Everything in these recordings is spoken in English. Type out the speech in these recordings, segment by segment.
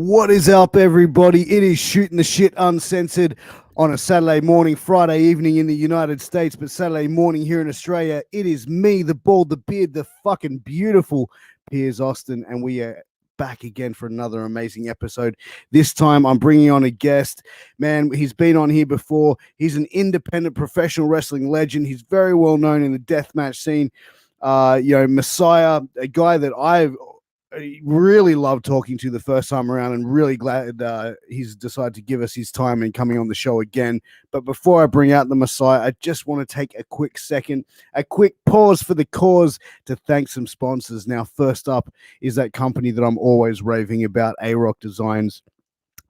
What is up, everybody? It is Shooting the Shit Uncensored on a Saturday morning, Friday evening in the United States, but Saturday morning here in Australia. It is me, the bald, the beard, the fucking beautiful Piers Austin, and we are back again for another amazing episode. This time I'm bringing on a guest. Man, he's been on here before. He's an independent professional wrestling legend. He's very well known in the deathmatch scene. Messiah, a guy that I really loved talking to the first time around, and really glad he's decided to give us his time and coming on the show again. But before I bring out the Messiah, I just want to take a quick second, a quick pause for the cause to thank some sponsors. Now, first up is that company that I'm always raving about, A-Rock Designs.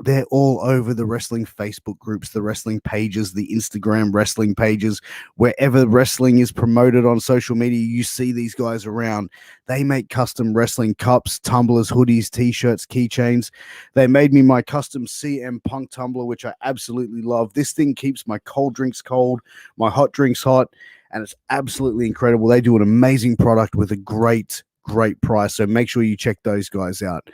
They're all over the wrestling Facebook groups, the wrestling pages, the Instagram wrestling pages. Wherever wrestling is promoted on social media, you see these guys around. They make custom wrestling cups, tumblers, hoodies, t-shirts, keychains. They made me my custom CM Punk tumbler, which I absolutely love. This thing keeps my cold drinks cold, my hot drinks hot, and it's absolutely incredible. They do an amazing product with a great price. So make sure you check those guys out.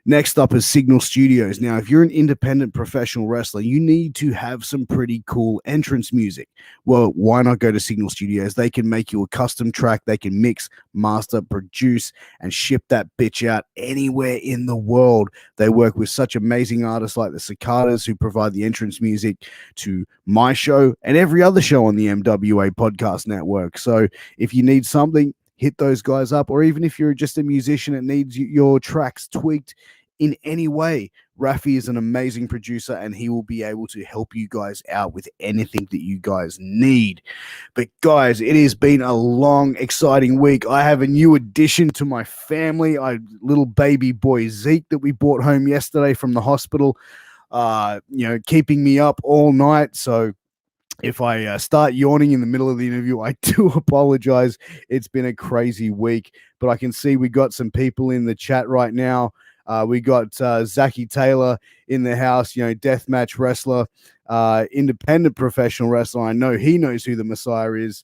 Next up is Signal Studios. Now, if you're an independent professional wrestler, you need to have some pretty cool entrance music. Well, why not go to Signal Studios? They can make you a custom track. They can mix, master, produce, and ship that bitch out anywhere in the world. They work with such amazing artists like the Cicadas, who provide the entrance music to my show and every other show on the MWA podcast network. So if you need something, hit those guys up. Or even if you're just a musician that needs your tracks tweaked in any way, Rafi is an amazing producer, and he will be able to help you guys out with anything that you guys need. But guys, it has been a long, exciting week. I have a new addition to my family. Little baby boy Zeke that we brought home yesterday from the hospital, keeping me up all night. So if I start yawning in the middle of the interview, I do apologize. It's been a crazy week, but I can see we got some people in the chat right now. We got Zachy Taylor in the house, deathmatch wrestler, independent professional wrestler. I know he knows who the Messiah is,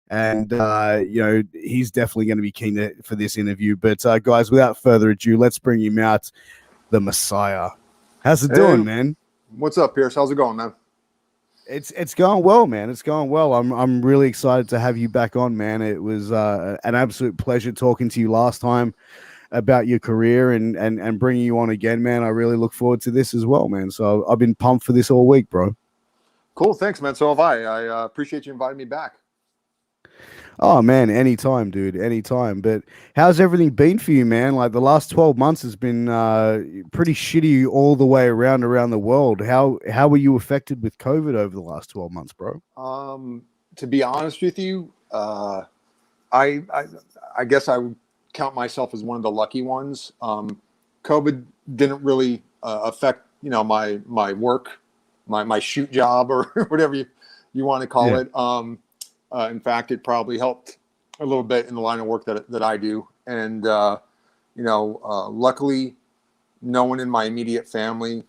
and he's definitely going to be keen for this interview. But guys, without further ado, let's bring him out, the Messiah. How's it doing, man? What's up, Piers? How's it going, man? It's going well, man. It's going well. I'm really excited to have you back on, man. It was an absolute pleasure talking to you last time about your career and bringing you on again, man. I really look forward to this as well, man. So I've been pumped for this all week, bro. Cool. Thanks, man. So have I. I appreciate you inviting me back. Oh, man, anytime, dude, anytime. But how's everything been for you, man? Like the last 12 months has been pretty shitty all the way around the world. How were you affected with COVID over the last 12 months, bro? To be honest with you, I guess I would count myself as one of the lucky ones. COVID didn't really affect, my work, my shoot job, or whatever you want to call it. In fact, it probably helped a little bit in the line of work that I do. And, luckily, no one in my immediate family,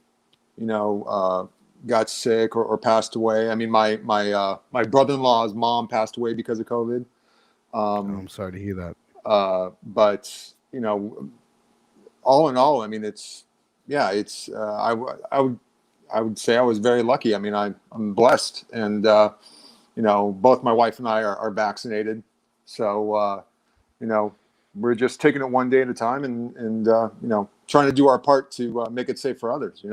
got sick or passed away. I mean, my brother-in-law's mom passed away because of COVID. I'm sorry to hear that. But, all in all, I mean, I would say I was very lucky. I mean, I'm blessed, and, both my wife and I are vaccinated. So, we're just taking it one day at a time and trying to do our part to make it safe for others,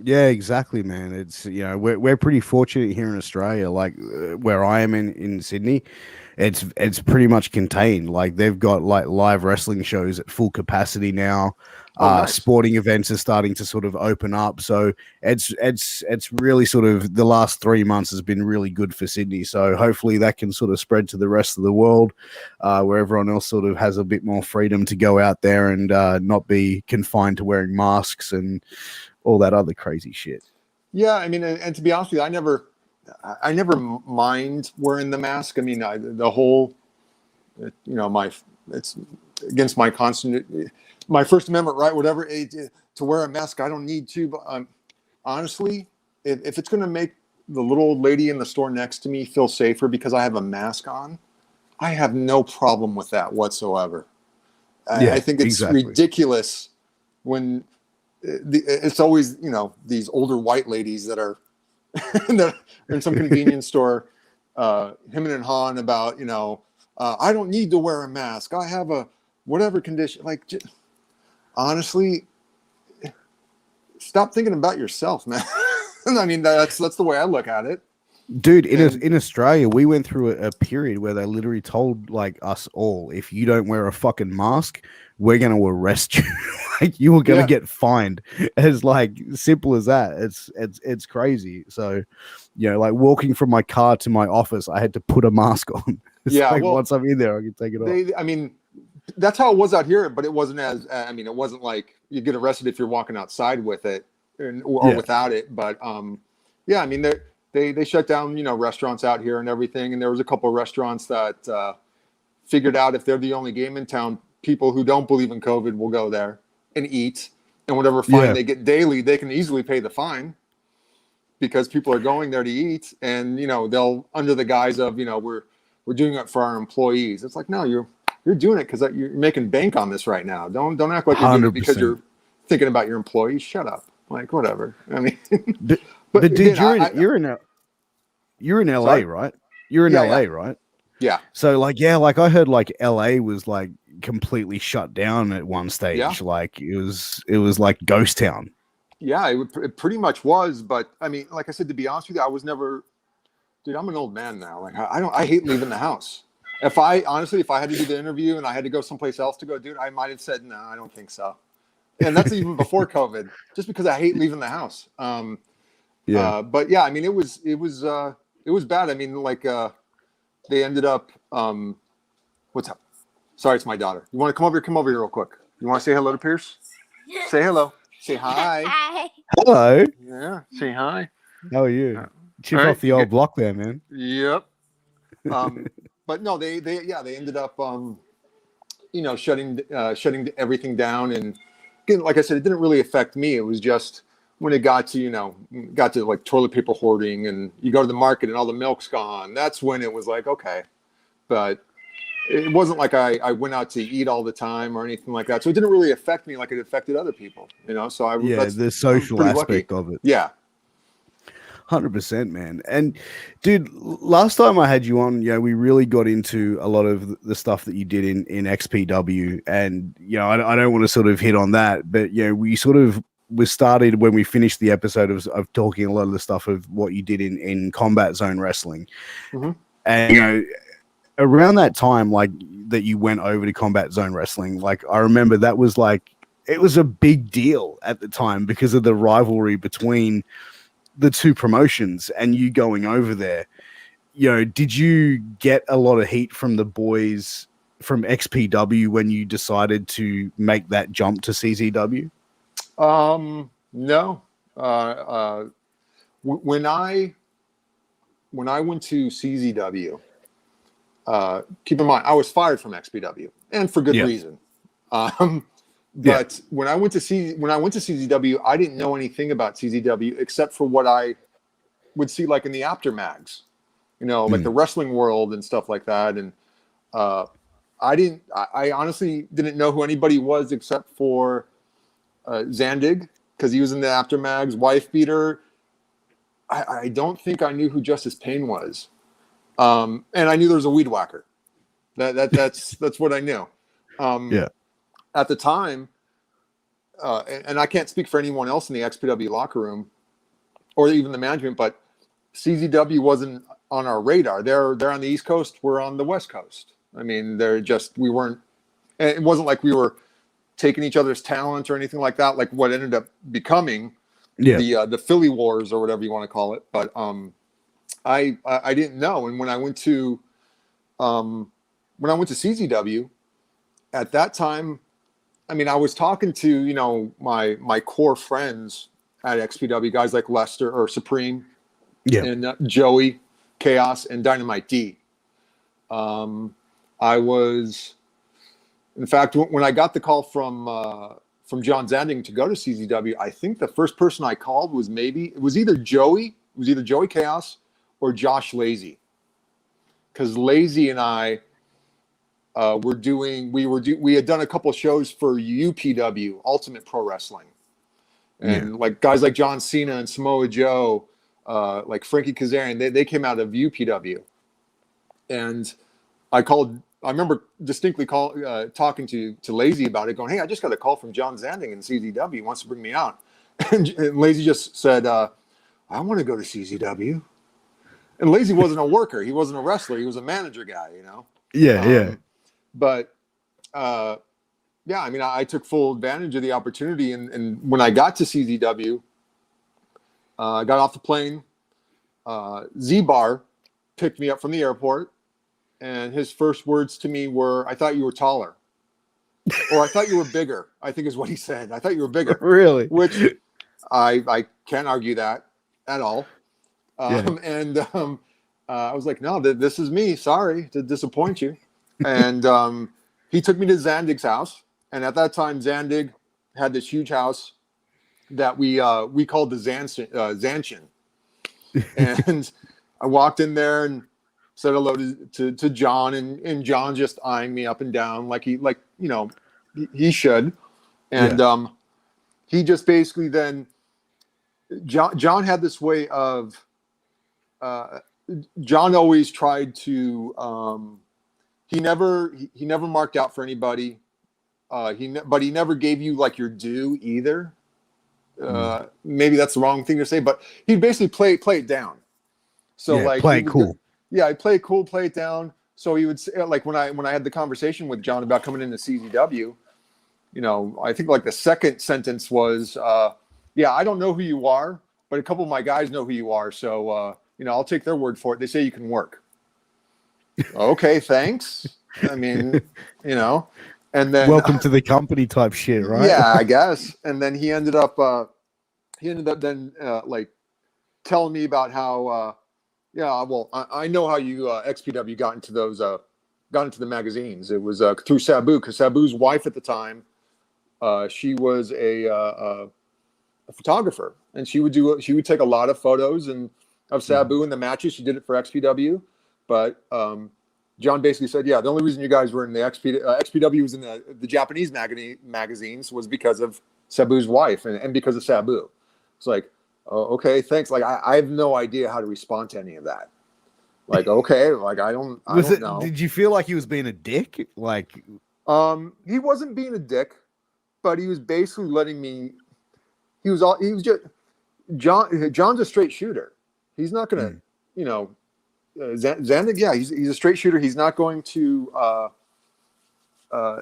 Yeah, exactly, man. It's, we're pretty fortunate here in Australia, like where I am in Sydney. It's pretty much contained. Like they've got like live wrestling shows at full capacity now. Nice. Sporting events are starting to sort of open up. So it's really sort of the last 3 months has been really good for Sydney. So hopefully that can sort of spread to the rest of the world, where everyone else sort of has a bit more freedom to go out there and not be confined to wearing masks and all that other crazy shit. Yeah, I mean, and to be honest with you, I never mind wearing the mask. I mean, it's against my my First Amendment right, whatever, to wear a mask. I don't need to, but honestly, if it's going to make the little old lady in the store next to me feel safer because I have a mask on, I have no problem with that whatsoever. I think it's ridiculous when it's always, these older white ladies that are that are in some convenience store, hemming and hawing about, I don't need to wear a mask. I have a whatever condition. Like, honestly, stop thinking about yourself, man. I mean, that's the way I look at it. Dude, in Australia, we went through a period where they literally told like us all, if you don't wear a fucking mask, we're going to arrest you. Like, you were going to get fined. It's like simple as that. It's crazy. So, like walking from my car to my office, I had to put a mask on. Like, well, once I'm in there, I can take it off. I mean, that's how it was out here, but it wasn't it wasn't like you get arrested if you're walking outside with it or without it. But I mean, they shut down, restaurants out here and everything. And there was a couple of restaurants that figured out if they're the only game in town, people who don't believe in COVID will go there and eat, and whatever fine they get daily, they can easily pay the fine because people are going there to eat. And, they'll, under the guise of, we're doing it for our employees. It's like, no, you're doing it because you're making bank on this right now. Don't act like you're doing it because you're thinking about your employees. Shut up. Like, whatever. I mean, but dude, again, you're in LA, sorry? Right? You're in LA, right? Yeah. So like I heard like LA was like completely shut down at one stage. Yeah. Like it was like ghost town. Yeah, it pretty much was. But I mean, like I said, to be honest with you, I was never, dude, I'm an old man now. Like I hate leaving the house. If I had to do the interview and I had to go someplace else to go do it, I might have said, no, I don't think so. And that's even before COVID, just because I hate leaving the house. But yeah, I mean, it was bad. I mean, like, they ended up, what's up? Sorry, it's my daughter. You want to come over here? Come over here real quick. You want to say hello to Piers? Say hello. Say hi. Hi. Hello. Yeah. Say hi. How are you? Chip off the old block there, man. Yep. But no, they ended up, shutting everything down. And again, like I said, it didn't really affect me. It was just when it got to like toilet paper hoarding, and you go to the market and all the milk's gone. That's when it was like, okay. But it wasn't like I went out to eat all the time or anything like that. So it didn't really affect me like it affected other people, So the social aspect of it. Yeah. 100%, man. And dude, last time I had you on, we really got into a lot of the stuff that you did in XPW, and I don't want to sort of hit on that, but we sort of was started when we finished the episode of talking a lot of the stuff of what you did in combat zone wrestling. Mm-hmm. And around that time, like that you went over to combat zone wrestling, like I remember that was like, it was a big deal at the time because of the rivalry between the two promotions and you going over there. Did you get a lot of heat from the boys from XPW when you decided to make that jump to CZW? No. When I went to CZW, keep in mind, I was fired from XPW, and for good reason. But when I went to CZW, I didn't know anything about CZW except for what I would see like in the aftermags, like the wrestling world and stuff like that. And I honestly didn't know who anybody was except for Zandig, because he was in the aftermags. Wife Beater. I don't think I knew who Justice Payne was. And I knew there was a weed whacker. That's what I knew. At the time, and I can't speak for anyone else in the XPW locker room or even the management, but CZW wasn't on our radar. They're on the East Coast. We're on the West Coast. I mean, we weren't. It wasn't like we were taking each other's talent or anything like that. Like what ended up becoming the Philly Wars or whatever you want to call it. But I didn't know. And when I went to CZW at that time, I mean, I was talking to, my core friends at XPW, guys like Lester or Supreme and Joey, Chaos, and Dynamite D. I was, in fact, when I got the call from John Zanding to go to CZW, I think the first person I called was either Joey Chaos or Josh Lazy, because Lazy and I we had done a couple shows for UPW, Ultimate Pro Wrestling, And like guys like John Cena and Samoa Joe, like Frankie Kazarian, they came out of UPW. And I remember distinctly talking to Lazy about it, going, "Hey, I just got a call from John Zanding in CZW. He wants to bring me out." And Lazy just said, "I want to go to CZW." And Lazy wasn't a worker. He wasn't a wrestler. He was a manager guy, you know? But, yeah, I mean, I took full advantage of the opportunity. And when I got to CZW, I got off the plane. Z-Bar picked me up from the airport. And his first words to me were, "I thought you were taller." Or "I thought you were bigger," I think is what he said. "I thought you were bigger." Really? Which I can't argue that at all. And I was like, "No, this is me. Sorry to disappoint you." And he took me to Zandig's house. And at that time, Zandig had this huge house that we called the Zanshin. And I walked in there and said hello to John, and John just eyeing me up and down like he should. And he just basically then John had this way of John always tried to he never marked out for anybody. But he never gave you like your due either. Maybe that's the wrong thing to say, but he'd basically play it down. So like play it cool. I'd play it cool, play it down. So he would say, like when I had the conversation with John about coming into CZW, you know, I think like the second sentence was, "Yeah, I don't know who you are, but a couple of my guys know who you are. So, you know, I'll take their word for it. They say you can work." Okay, thanks. I mean, you know, and then welcome to the company type shit, right? Yeah, I guess. And then he ended up then like telling me about how, yeah, well, I know how you XPW got into the magazines. It was through Sabu, because Sabu's wife at the time, she was a photographer, and she would take a lot of photos of Sabu in the matches. She did it for XPW, but John basically said, "Yeah, the only reason you guys were in the XPW was in the Japanese magazines was because of Sabu's wife and because of Sabu." It's like, "Oh, okay, thanks." Like I have no idea how to respond to any of that. Like, okay, like I don't know. Did you feel like he was being a dick? Like, he wasn't being a dick, but he was basically letting me. He was just John's a straight shooter. He's not gonna, you know, Zandig. Yeah, he's a straight shooter. He's not going to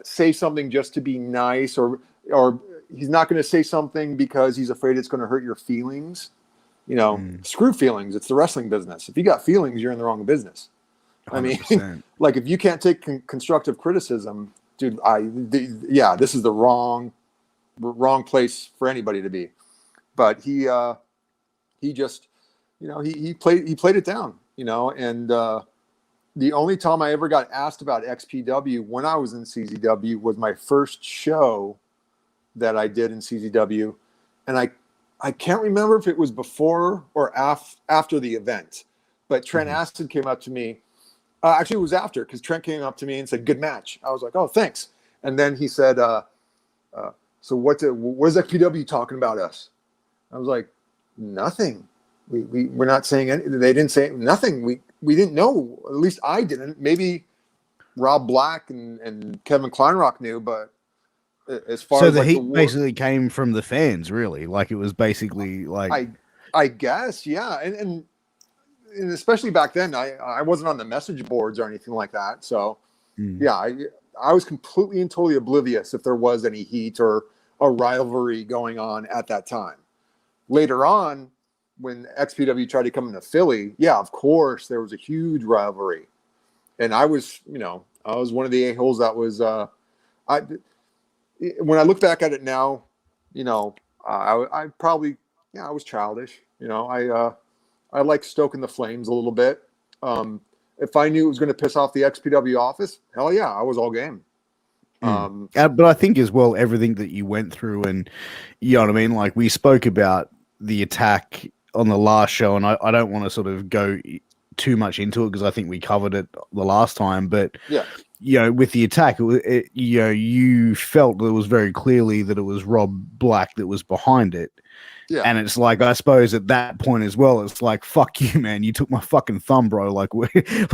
say something just to be nice, or he's not going to say something because he's afraid it's going to hurt your feelings. You know, screw feelings. It's the wrestling business. If you got feelings, you're in the wrong business. 100%. I mean, like if you can't take constructive criticism, dude, this is the wrong place for anybody to be. But he just, you know, he played it down, you know, and the only time I ever got asked about XPW when I was in CZW was my first show that I did in CZW, and I can't remember if it was before or after the event, but Trent Acid came up to me. Actually, it was after, because Trent came up to me and said, "Good match." I was like, "Oh, thanks." And then he said, "So what's XPW talking about us?" I was like, "Nothing. We're not saying anything." They didn't say nothing. We didn't know. At least I didn't. Maybe Rob Black and Kevin Kleinrock knew, but as far so as the like heat basically came from the fans, really. Like it was basically like I guess, yeah, and especially back then, I wasn't on the message boards or anything like that. So yeah, I was completely and totally oblivious if there was any heat or a rivalry going on at that time. Later on, when XPW tried to come into Philly, yeah, of course there was a huge rivalry, and I was one of the a-holes that was when I look back at it now, you know, I probably, I was childish. You know, I like stoking the flames a little bit. If I knew it was going to piss off the XPW office, hell yeah, I was all game. But I think as well, everything that you went through, and you know what I mean? Like we spoke about the attack on the last show, and I don't want to sort of go too much into it because I think we covered it the last time, but yeah, with the attack, you felt that it was very clearly that it was Rob Black that was behind it. Yeah. And it's like, I suppose at that point as well, it's like, fuck you, man. You took my fucking thumb, bro. Like, if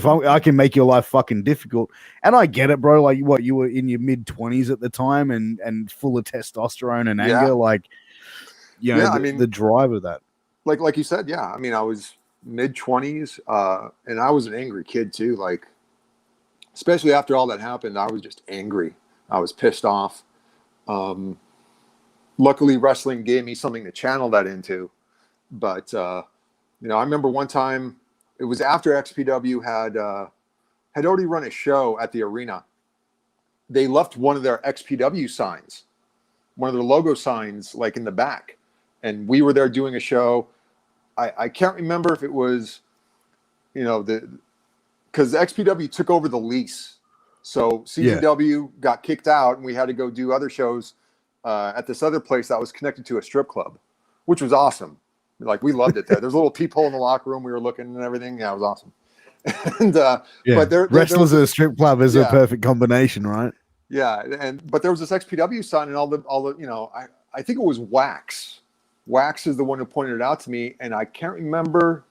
I can make your life fucking difficult. And I get it, bro. Like, you were in your mid-20s at the time and full of testosterone and anger. Like, the drive of that. Like you said, yeah. I mean, I was mid-20s, and I was an angry kid too. Like, especially after all that happened, I was just angry. I was pissed off. Luckily, wrestling gave me something to channel that into. But, I remember one time, it was after XPW had already run a show at the arena. They left one of their XPW signs, one of their logo signs, like in the back. And we were there doing a show. I can't remember if it was, because XPW took over the lease. So CZW got kicked out and we had to go do other shows at this other place that was connected to a strip club, which was awesome. Like, we loved it there. There's a little peephole in the locker room. We were looking and everything. Yeah, it was awesome. And but wrestlers at a strip club is a perfect combination, right? Yeah, but there was this XPW sign and all the I think it was Wax. Wax is the one who pointed it out to me, and I can't remember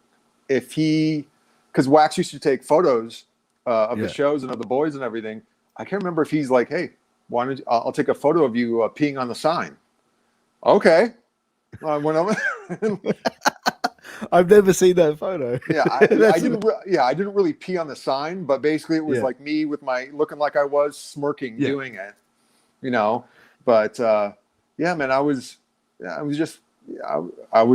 if because Wax used to take photos of the shows and of the boys and everything. I can't remember if he's like, hey, I'll take a photo of you peeing on the sign. Okay. I went over. I've never seen that photo. Yeah, I didn't really pee on the sign, but basically it was like me with my looking like I was smirking doing it, But man, I was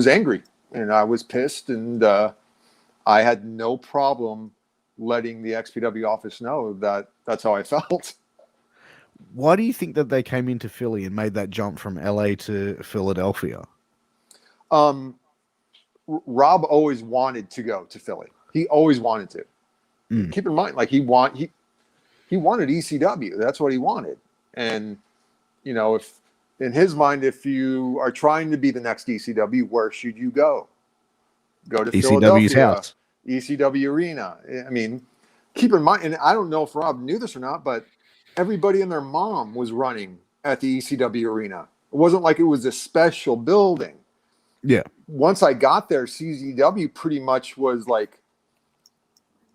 angry and I was pissed, and I had no problem letting the XPW office know that that's how I felt. Why do you think that they came into Philly and made that jump from LA to Philadelphia? Rob always wanted to go to Philly. He always wanted to. Keep in mind, like, he wanted ECW. That's what he wanted. And if in his mind, if you are trying to be the next ECW, where should you go? Go to ECW's Philadelphia, house, ECW Arena. I mean, keep in mind, and I don't know if Rob knew this or not, but everybody and their mom was running at the ECW Arena. It wasn't like it was a special building. Yeah. Once I got there, CZW pretty much was like,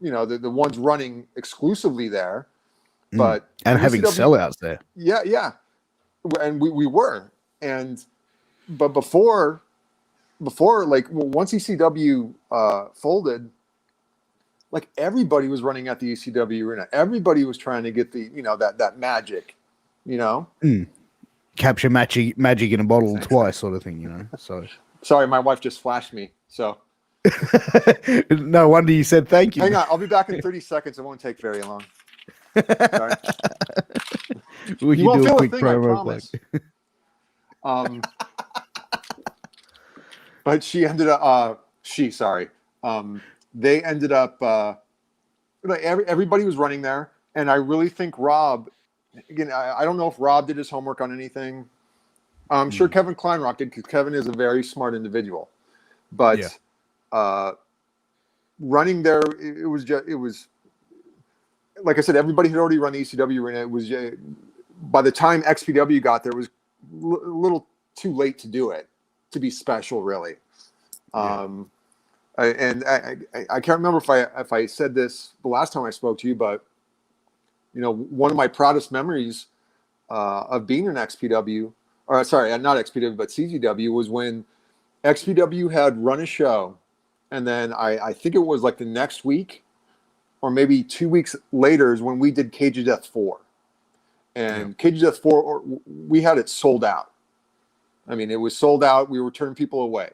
the ones running exclusively there. But and having sellouts there. Yeah. And we were. But before like, once ECW folded, like, everybody was running at the ECW Arena. Everybody was trying to get the, that magic, Capture magic in a bottle twice, sort of thing, So sorry, my wife just flashed me. So no wonder you said thank you. Hang on, I'll be back in 30 seconds. It won't take very long. Sorry. We can do a quick promo. But she ended up. They ended up. Everybody was running there, and I really think Rob. Again, I don't know if Rob did his homework on anything. I'm sure Kevin Kleinrock did, because Kevin is a very smart individual. But running there, it was like I said, everybody had already run the ECW Arena. It was by the time XPW got there, it was a little too late to do it, to be special, really. I can't remember if I said this the last time I spoke to you, but one of my proudest memories of being in XPW, or sorry, not XPW, but CZW, was when XPW had run a show, and then I think it was like the next week, or maybe 2 weeks later, is when we did Cage of Death 4. And Cage of Death 4, we had it sold out. I mean, it was sold out. We were turning people away.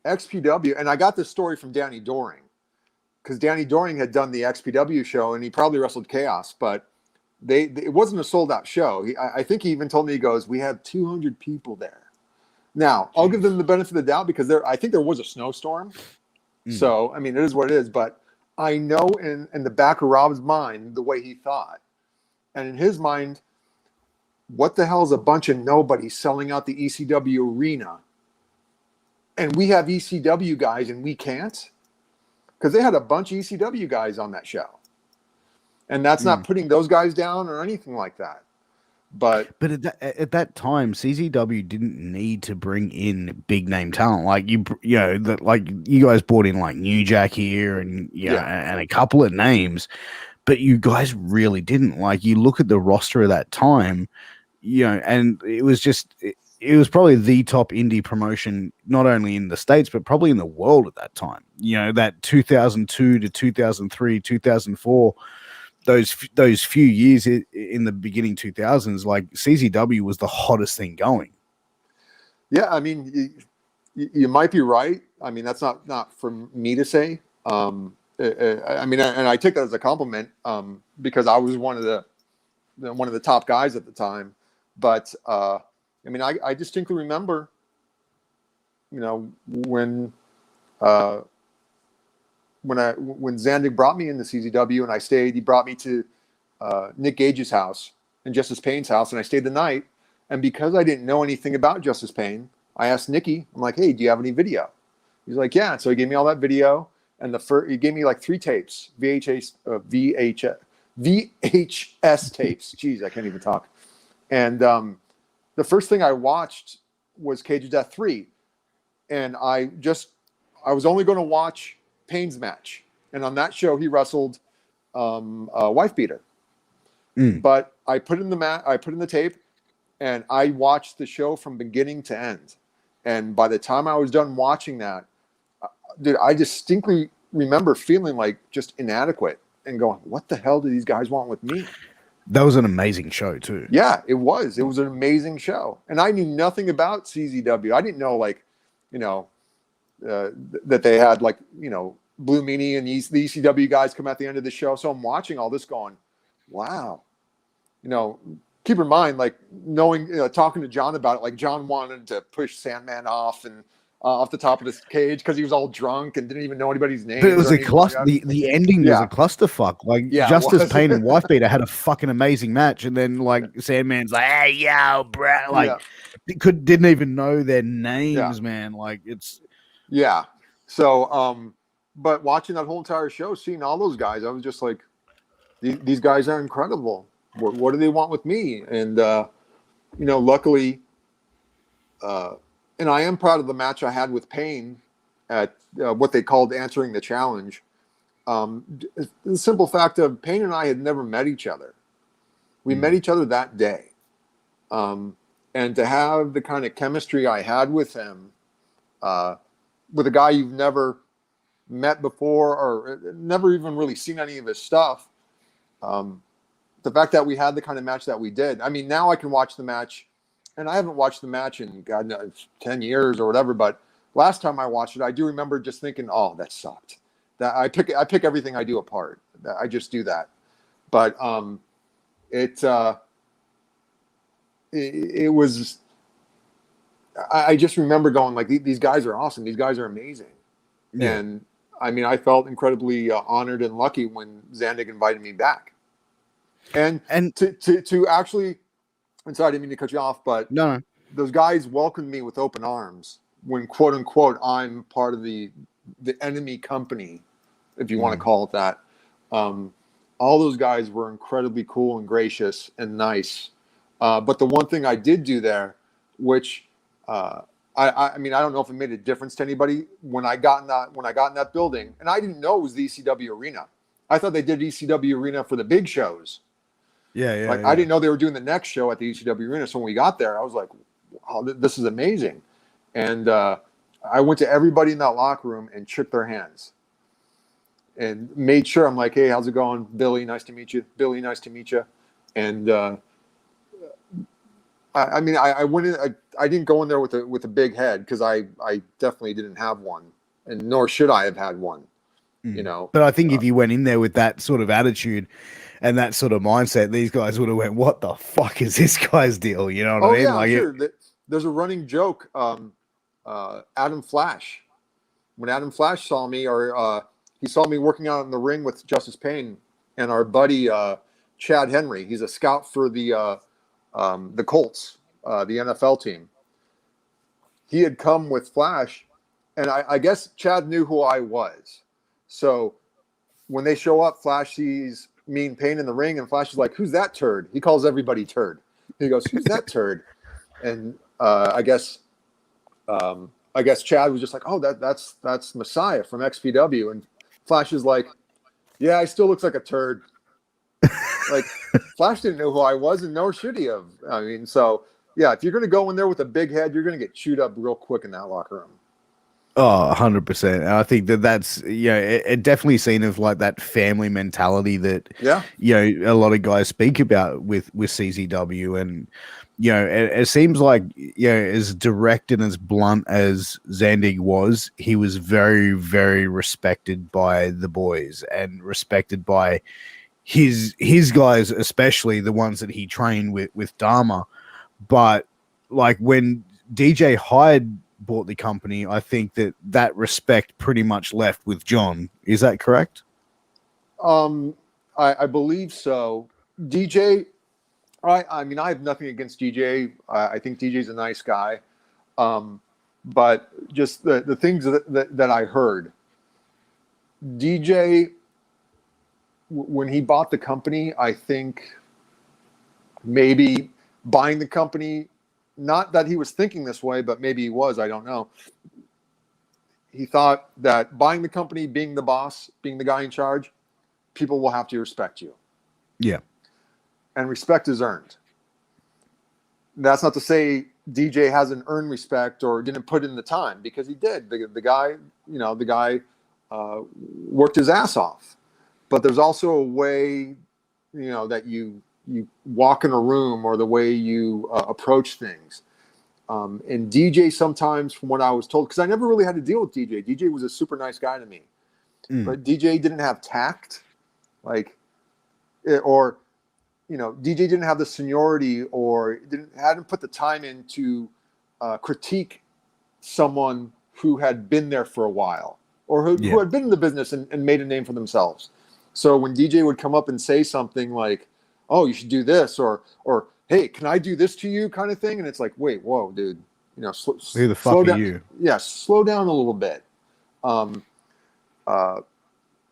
XPW, and I got this story from Danny Doring, because Danny Doring had done the XPW show, and he probably wrestled Chaos, but it wasn't a sold out show. I think he even told me, he goes, we had 200 people there. Now, I'll give them the benefit of the doubt, because I think there was a snowstorm. So, I mean, it is what it is, but I know in the back of Rob's mind the way he thought. And in his mind, what the hell is a bunch of nobodies selling out the ECW Arena? And we have ECW guys and we can't? Because they had a bunch of ECW guys on that show. And that's not putting those guys down or anything like that. But at that time, CZW didn't need to bring in big name talent like like you guys brought in like New Jack here and and a couple of names, but you guys really didn't. Like you look at the roster of that time, and it was just it was probably the top indie promotion not only in the States but probably in the world at that time. That 2002 to 2003, 2004. Those few years in the beginning 2000s, like CZW was the hottest thing going. Yeah, I mean, you might be right. I mean, that's not for me to say. I mean, and I take that as a compliment because I was one of the top guys at the time. But I mean, I distinctly remember, when Zandig brought me into CZW and I stayed, he brought me to Nick Gage's house and Justice Payne's house, and I stayed the night. And because I didn't know anything about Justice Payne, I asked Nicky, I'm like, hey, do you have any video? He's like, yeah. So he gave me all that video, and he gave me like 3 tapes, VHS tapes. Jeez, I can't even talk. And the first thing I watched was Cage of Death 3. And I was only going to watch Payne's match, and on that show he wrestled a wife beater. But I put in the tape, and I watched the show from beginning to end. And by the time I was done watching that, dude, I distinctly remember feeling like just inadequate and going, "What the hell do these guys want with me?" That was an amazing show too. Yeah, it was. It was an amazing show, and I knew nothing about CZW. I didn't know that they had Blue Meanie and the ECW guys come at the end of the show. So I'm watching all this going, wow. Keep in mind, talking to John about it, like John wanted to push Sandman off and off the top of this cage because he was all drunk and didn't even know anybody's name. But it was a cluster. The ending was a clusterfuck. Like Justice Payne and Wife Beater had a fucking amazing match, and then Sandman's like, "Hey, yo, bro," didn't even know their names, man. Like it's So, but watching that whole entire show, seeing all those guys, I was just like, these guys are incredible. What do they want with me? And, luckily, and I am proud of the match I had with Payne at what they called answering the challenge. The simple fact of Payne and I had never met each other. We met each other that day. And to have the kind of chemistry I had with him, with a guy you've never met before or never even really seen any of his stuff. The fact that we had the kind of match that we did. I mean, now I can watch the match, and I haven't watched the match in, God knows, 10 years or whatever, but last time I watched it, I do remember just thinking, oh, that sucked. That I pick everything I do apart. I just do that. But it was, I just remember going like, these guys are awesome. These guys are amazing. Yeah. And I mean, I felt incredibly honored and lucky when Zandig invited me back. And to actually, I'm sorry, I didn't mean to cut you off, but no, those guys welcomed me with open arms when, quote unquote, I'm part of the enemy company, if you want to call it that. All those guys were incredibly cool and gracious and nice. But the one thing I did do there, which I mean, I don't know if it made a difference to anybody when I got in that building, and I didn't know it was the ECW arena. I thought they did ECW arena for the big shows. I didn't know they were doing the next show at the ECW arena. So when we got there, I was like, "Wow, this is amazing!" And I went to everybody in that locker room and shook their hands, and made sure I'm like, "Hey, how's it going, Billy? Nice to meet you, Billy. Nice to meet you." And I mean, I went in. I didn't go in there with a big head because I definitely didn't have one, and nor should I have had one. But I think if you went in there with that sort of attitude and that sort of mindset, these guys would have went, "What the fuck is this guy's deal?" You know what I mean? Yeah, like sure. There's a running joke. Adam Flash, when Adam Flash saw me, or he saw me working out in the ring with Justice Payne and our buddy Chad Henry. He's a scout for the Colts, the NFL team. He had come with Flash, and I guess Chad knew who I was. So when they show up, Flash sees mean pain in the ring, and Flash is like, "Who's that turd?" He calls everybody turd. He goes, "Who's that turd?" And I guess Chad was just like, "Oh, that's Messiah from XPW," and Flash is like, "Yeah, he still looks like a turd." Like, Flash didn't know who I was, and nor should he have. I mean, so yeah, if you're going to go in there with a big head, you're going to get chewed up real quick in that locker room. Oh, 100%. And I think that's, it definitely seen of like that family mentality that, a lot of guys speak about with CZW. And, it seems like, as direct and as blunt as Zandig was, he was very, very respected by the boys and respected by his guys, especially the ones that he trained with Dharma. But like when DJ Hyde bought the company, I think that respect pretty much left with John. Is that correct? I believe so. DJ, I mean, I have nothing against DJ. I think DJ's a nice guy. But just the things that I heard, DJ, when he bought the company, I think maybe buying the company, not that he was thinking this way, but maybe he was, I don't know. He thought that buying the company, being the boss, being the guy in charge, people will have to respect you. Yeah. And respect is earned. That's not to say DJ hasn't earned respect or didn't put in the time, because he did. The guy worked his ass off. But there's also a way, that you walk in a room, or the way you approach things. And DJ sometimes, from what I was told, because I never really had to deal with DJ. DJ was a super nice guy to me. But DJ didn't have tact, DJ didn't have the seniority, or hadn't put the time in to critique someone who had been there for a while, or who had been in the business and made a name for themselves. So when DJ would come up and say something like, "Oh, you should do this," or "Hey, can I do this to you?" kind of thing, and it's like, "Wait, whoa, dude, who the fuck slow are down. you?" Yeah, slow down a little bit.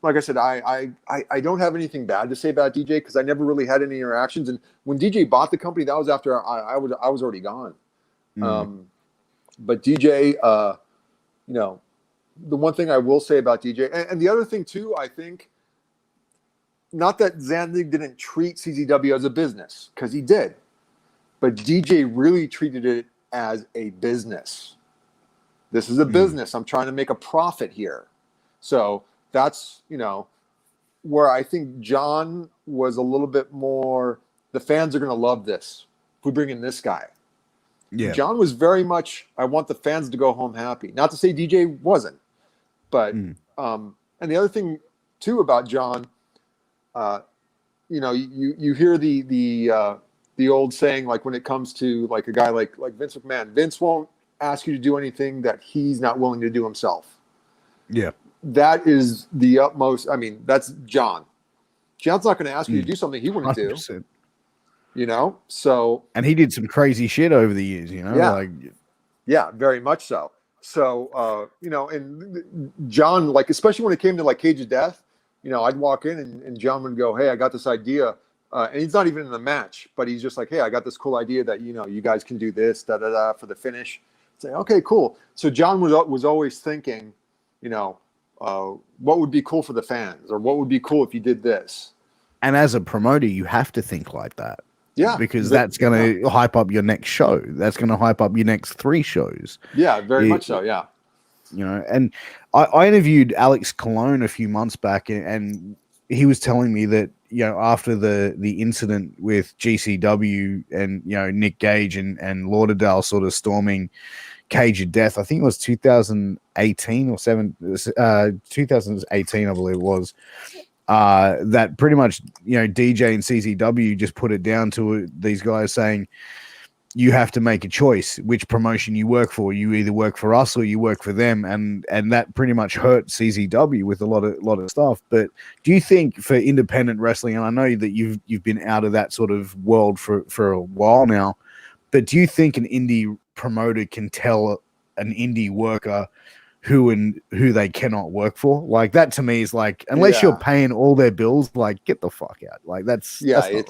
Like I said, I don't have anything bad to say about DJ, because I never really had any interactions. And when DJ bought the company, that was after I was already gone. But DJ, the one thing I will say about DJ, and the other thing too, I think, not that Zandig didn't treat CZW as a business, because he did, but DJ really treated it as a business. This is a business. I'm trying to make a profit here. So that's, where I think John was a little bit more, the fans are going to love this if we bring in this guy. Yeah. John was very much, I want the fans to go home happy. Not to say DJ wasn't, but, and the other thing too about John, you hear the old saying, like when it comes to like a guy like Vince McMahon, Vince won't ask you to do anything that he's not willing to do himself. Yeah. That is the utmost. I mean, that's John. John's not going to ask you to do something he wouldn't 100%. Do. So. And he did some crazy shit over the years, Yeah, very much so. So, and John, like, especially when it came to like Cage of Death, I'd walk in and John would go, "Hey, I got this idea." And he's not even in the match, but he's just like, "Hey, I got this cool idea that, you guys can do this, for the finish." Say, "Okay, cool." So John was always thinking, what would be cool for the fans, or what would be cool if you did this. And as a promoter, you have to think like that. Yeah. Because that's going to hype up your next show. That's going to hype up your next 3 shows. Yeah, very much so. Yeah. And I interviewed Alex Colon a few months back, and he was telling me that, after the incident with GCW and, Nick Gage and Lauderdale sort of storming Cage of Death, I think it was 2018 or 2018, I believe it was, that pretty much, DJ and CZW just put it down to these guys saying, you have to make a choice which promotion you work for. You either work for us or you work for them, and that pretty much hurt CZW with a lot of stuff. But do you think for independent wrestling, and I know that you've been out of that sort of world for a while now, but do you think an indie promoter can tell an indie worker who they cannot work for. Like that to me is like, unless you're Yeah. paying all their bills, like get the fuck out. Like that's not right.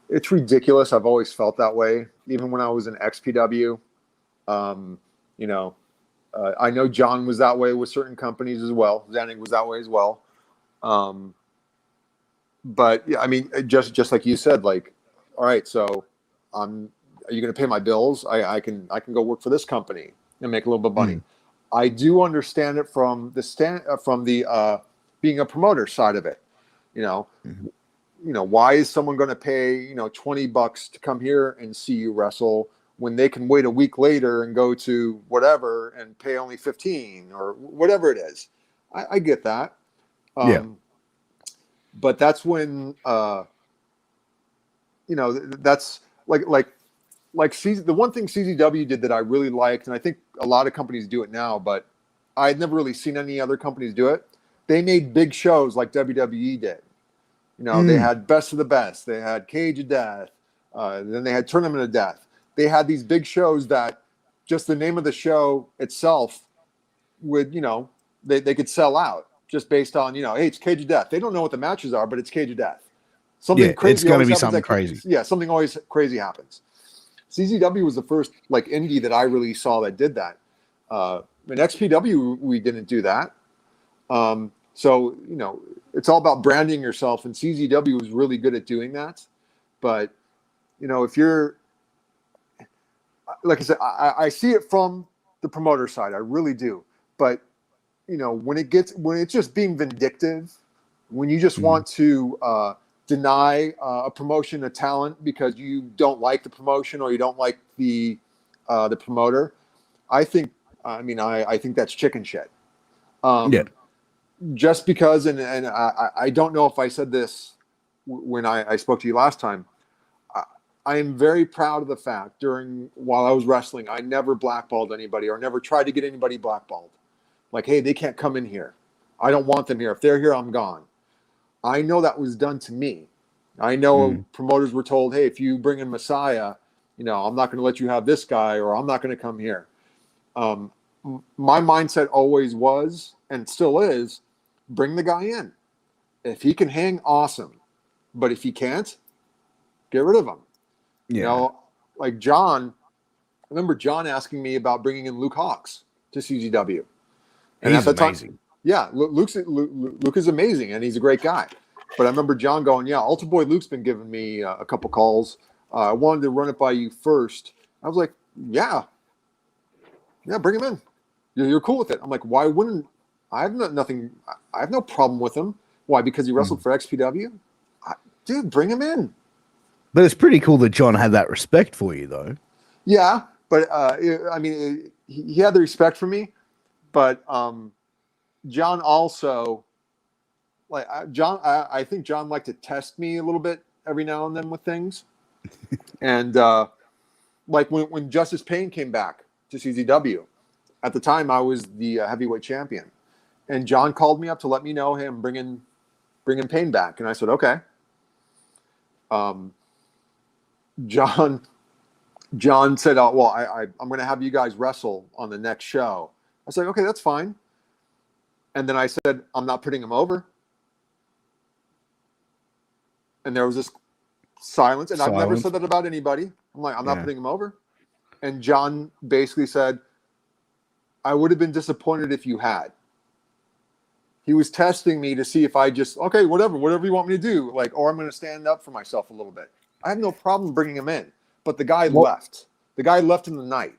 It's ridiculous. I've always felt that way, even when I was in XPW. You know, I know John was that way with certain companies as well. Zanning was that way as well. But yeah, I mean, just like you said, like, all right, so are you going to pay my bills? I can go work for this company and make a little bit of money. I do understand it from the being a promoter side of it. You know, why is someone going to pay $20 to come here and see you wrestle when they can wait a week later and go to whatever and pay only 15 or whatever it is? I get that. Yeah. But that's when that's the one thing CZW did that I really liked, and I think a lot of companies do it now, but I'd never really seen any other companies do it. They made big shows like WWE did. They had Best of the Best, they had Cage of Death, then they had Tournament of Death. They had these big shows that just the name of the show itself would, they could sell out just based on, hey, it's Cage of Death. They don't know what the matches are, but it's Cage of Death. Something crazy. It's going to be something crazy. Yeah, something always crazy happens. CZW was the first like indie that I really saw that did that. In XPW, we didn't do that. So it's all about branding yourself, and CZW was really good at doing that. But if you're, like I said, I see it from the promoter side. I really do. But when it's just being vindictive, when you just want to deny a promotion, a talent, because you don't like the promotion or you don't like the promoter, I think that's chicken shit. Just because, and I don't know if I said this when I spoke to you last time. I am very proud of the fact while I was wrestling, I never blackballed anybody or never tried to get anybody blackballed. Like, hey, they can't come in here. I don't want them here. If they're here, I'm gone. I know that was done to me. I know promoters were told, hey, if you bring in Messiah, I'm not going to let you have this guy, or I'm not going to come here. My mindset always was, and still is, bring the guy in. If he can hang, awesome. But if he can't, get rid of him. Yeah. Like John, I remember John asking me about bringing in Luke Hawx to CZW. And he's at the amazing. Time, yeah, Luke is amazing, and he's a great guy. But I remember John going, yeah, Altar Boy Luke's been giving me a couple calls. I wanted to run it by you first. I was like, yeah, bring him in. You're cool with it. I'm like, why wouldn't I have nothing? I have no problem with him. Why? Because he wrestled for XPW? Dude, bring him in. But it's pretty cool that John had that respect for you, though. Yeah, but he had the respect for me. But John also, I think John liked to test me a little bit every now and then with things. And like when Justice Payne came back to CZW, at the time I was the heavyweight champion, and John called me up to let me know, hey, I'm bringing Payne back, and I said, okay. John said, oh, well, I'm going to have you guys wrestle on the next show. I said, okay, that's fine. And then I said, I'm not putting him over. And there was this silence. And I've never said that about anybody. I'm like, I'm not putting him over. And John basically said, I would have been disappointed if you had. He was testing me to see if I just, okay, whatever you want me to do. Like, or I'm going to stand up for myself a little bit. I have no problem bringing him in. But the guy left. The guy left in the night.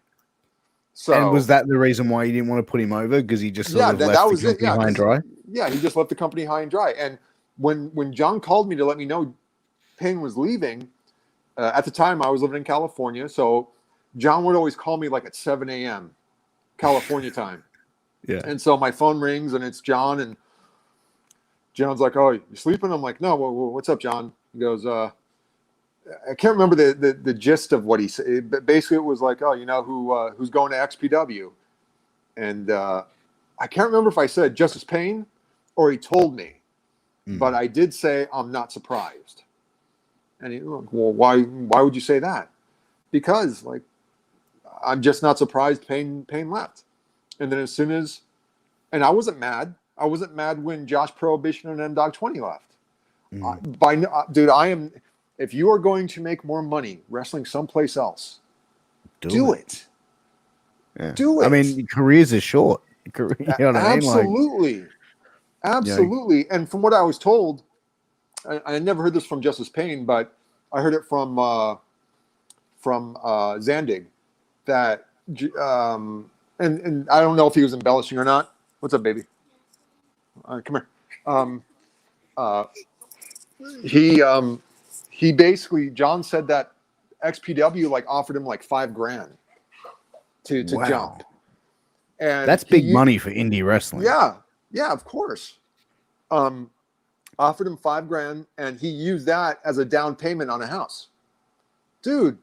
So, and was that the reason why you didn't want to put him over? Because he just sort of left the company high and dry? Yeah, he just left the company high and dry. And when John called me to let me know Payne was leaving, at the time I was living in California, so John would always call me like at 7 a.m. California time. Yeah. And so my phone rings and it's John, and John's like, oh, you sleeping? I'm like, no, what's up, John? He goes, I can't remember the gist of what he said, but basically it was like, oh, who's going to XPW? And I can't remember if I said Justice Payne or he told me, but I did say I'm not surprised. And he, well, why would you say that? Because like I'm just not surprised Payne left. And then as soon as, and I wasn't mad. I wasn't mad when Josh Prohibition and M-Dog 20 left. Dude, I am. If you are going to make more money wrestling someplace else, do it. Yeah. Do it. I mean, careers are short. You know what I mean? Absolutely. Absolutely. You know, and from what I was told, I never heard this from Justice Payne, but I heard it from Zandig that, and I don't know if he was embellishing or not. What's up, baby? Come here. He basically, John said that XPW like offered him like $5,000 to jump. And that's big money for indie wrestling. Yeah, of course. Offered him $5,000, and he used that as a down payment on a house. Dude,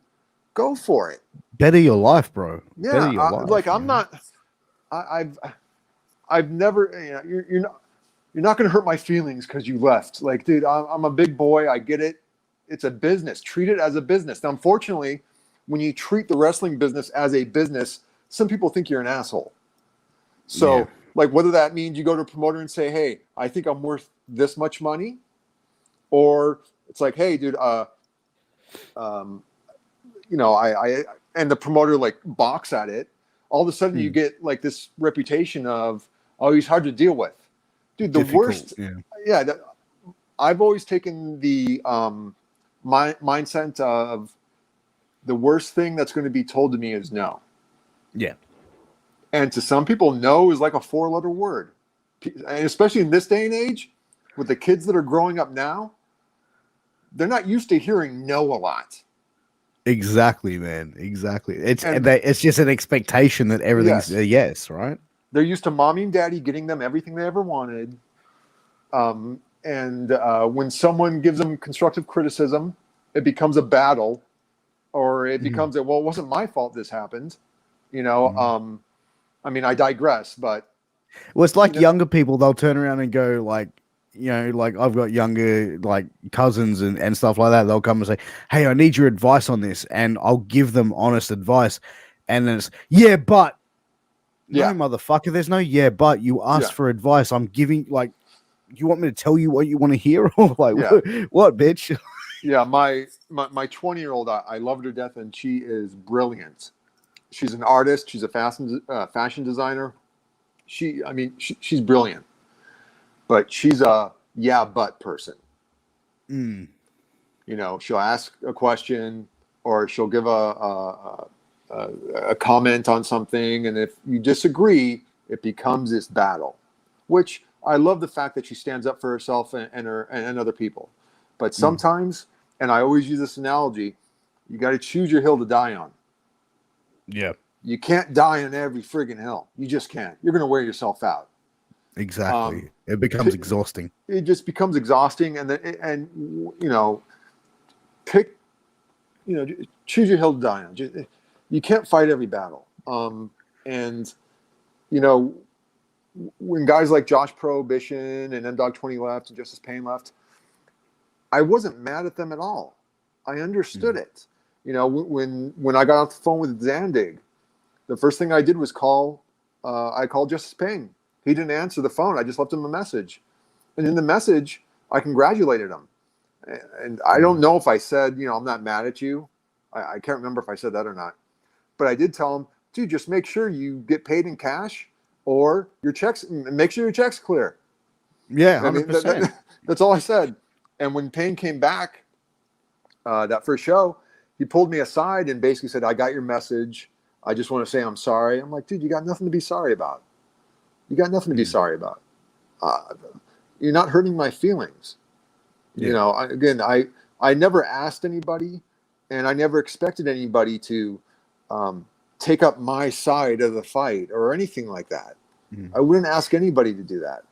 go for it. Better your life, bro. Yeah, better your life, like I'm not. I've never. You know, you're not going to hurt my feelings because you left. Like, dude, I'm a big boy. I get it. It's a business. Treat it as a business. Now, unfortunately, when you treat the wrestling business as a business, some people think you're an asshole. So, like, whether that means you go to a promoter and say, "Hey, I think I'm worth this much money," or it's like, "Hey, dude, you know, I and the promoter like balks at it." All of a sudden, you get like this reputation of, "Oh, he's hard to deal with." Dude, the worst. Yeah, I've always taken the mindset of the worst thing that's going to be told to me is no. Yeah. And to some people, no is like a 4-letter word. And especially in this day and age, with the kids that are growing up now, they're not used to hearing no a lot. Exactly, man. Exactly. It's just an expectation that everything's a yes, right? They're used to mommy and daddy getting them everything they ever wanted. And when someone gives them constructive criticism, it becomes a battle, or it becomes it wasn't my fault this happened. You know, I mean, I digress, but well, it's like younger people, they'll turn around and go like, you know, like I've got younger like cousins and stuff like that. They'll come and say, "Hey, I need your advice on this," and I'll give them honest advice. And then it's but no, motherfucker, there's no but you asked for advice. I'm giving like, you want me to tell you what you want to hear, or like what, bitch? Yeah, my 20-year-old, I love her to death, and she is brilliant. She's an artist. She's a fashion designer. She's brilliant, but she's a but person. You know, she'll ask a question, or she'll give a comment on something, and if you disagree, it becomes this battle. Which I love the fact that she stands up for herself and other people. But sometimes, and I always use this analogy, you got to choose your hill to die on. Yeah. You can't die on every friggin' hill. You just can't. You're going to wear yourself out. Exactly. It becomes exhausting. It just becomes exhausting. And you know, choose your hill to die on. You can't fight every battle. And, you know, when guys like Josh Prohibition and M-Dog 20 left and Justice Payne left, I wasn't mad at them at all. I understood it. You know, when I got off the phone with Zandig, the first thing I did was I called Justice Payne. He didn't answer the phone. I just left him a message. And in the message, I congratulated him. And I don't know if I said, you know, I'm not mad at you. I can't remember if I said that or not. But I did tell him, dude, just make sure you get paid in cash or make sure your check's clear. Yeah, 100%. I mean, that's all I said. And when Payne came back, that first show, he pulled me aside and basically said, I got your message. I just want to say I'm sorry. I'm like, dude, you got nothing to be sorry about. You got nothing to be sorry about. You're not hurting my feelings. You know, I never asked anybody, and I never expected anybody to take up my side of the fight or anything like that. I wouldn't ask anybody to do that.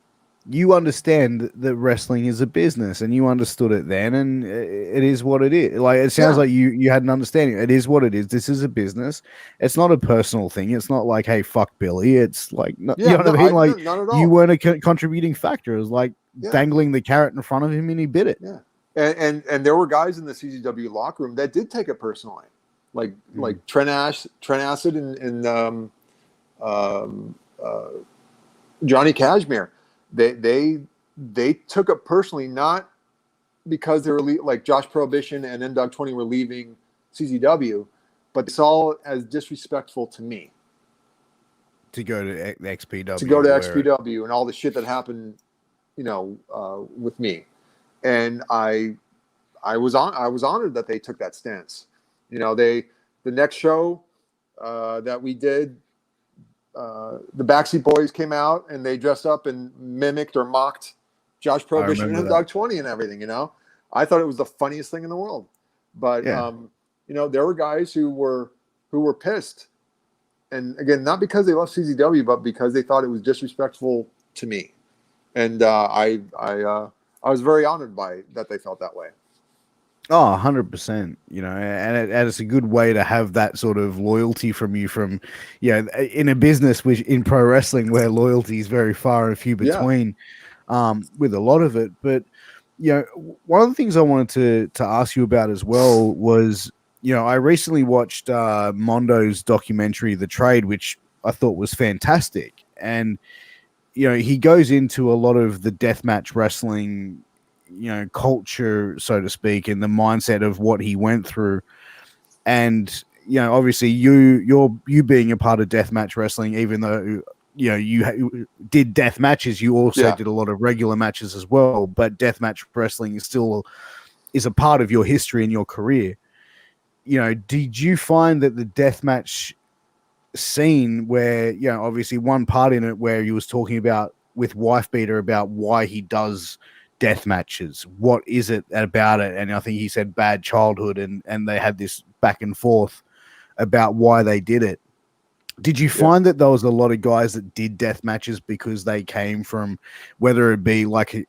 You understand that wrestling is a business, and you understood it then, and it is what it is. Like, it sounds like you had an understanding. It is what it is. This is a business. It's not a personal thing. It's not like, hey, fuck Billy. It's like, you know what I mean? Like, not at all. You weren't a contributing factor. It was like dangling the carrot in front of him, and he bit it. Yeah. And there were guys in the CZW locker room that did take it personally. like Trent Acid and Johnny Cashmere. They took it personally, not because they were like Josh Prohibition and N-Dog 20 were leaving CZW, but they saw it as disrespectful to me. To go to XPW. To go to XPW and all the shit that happened, with me. And I was honored that they took that stance. The next show that we did, the Backseat Boys came out and they dressed up and mimicked or mocked Josh Prohibition and Dog 20 and everything. I thought it was the funniest thing in the world. But there were guys who were pissed, and again, not because they left CZW, but because they thought it was disrespectful to me. And I was very honored by that they felt that way. Oh, 100%, and it's a good way to have that sort of loyalty from you in a business in pro wrestling where loyalty is very far and few between, with a lot of it. But, one of the things I wanted to ask you about as well was, I recently watched Mondo's documentary, The Trade, which I thought was fantastic. And, he goes into a lot of the deathmatch wrestling culture, so to speak, and the mindset of what he went through. And obviously you being a part of deathmatch wrestling, even though you did death matches, you also did a lot of regular matches as well, but deathmatch wrestling is a part of your history and your career. Did you find that the deathmatch scene where obviously one part in it where he was talking about with Wife Beater about why he does death matches, what is it about it? And I think he said bad childhood, and they had this back and forth about why they did it. Did you find that there was a lot of guys that did death matches because they came from, whether it be like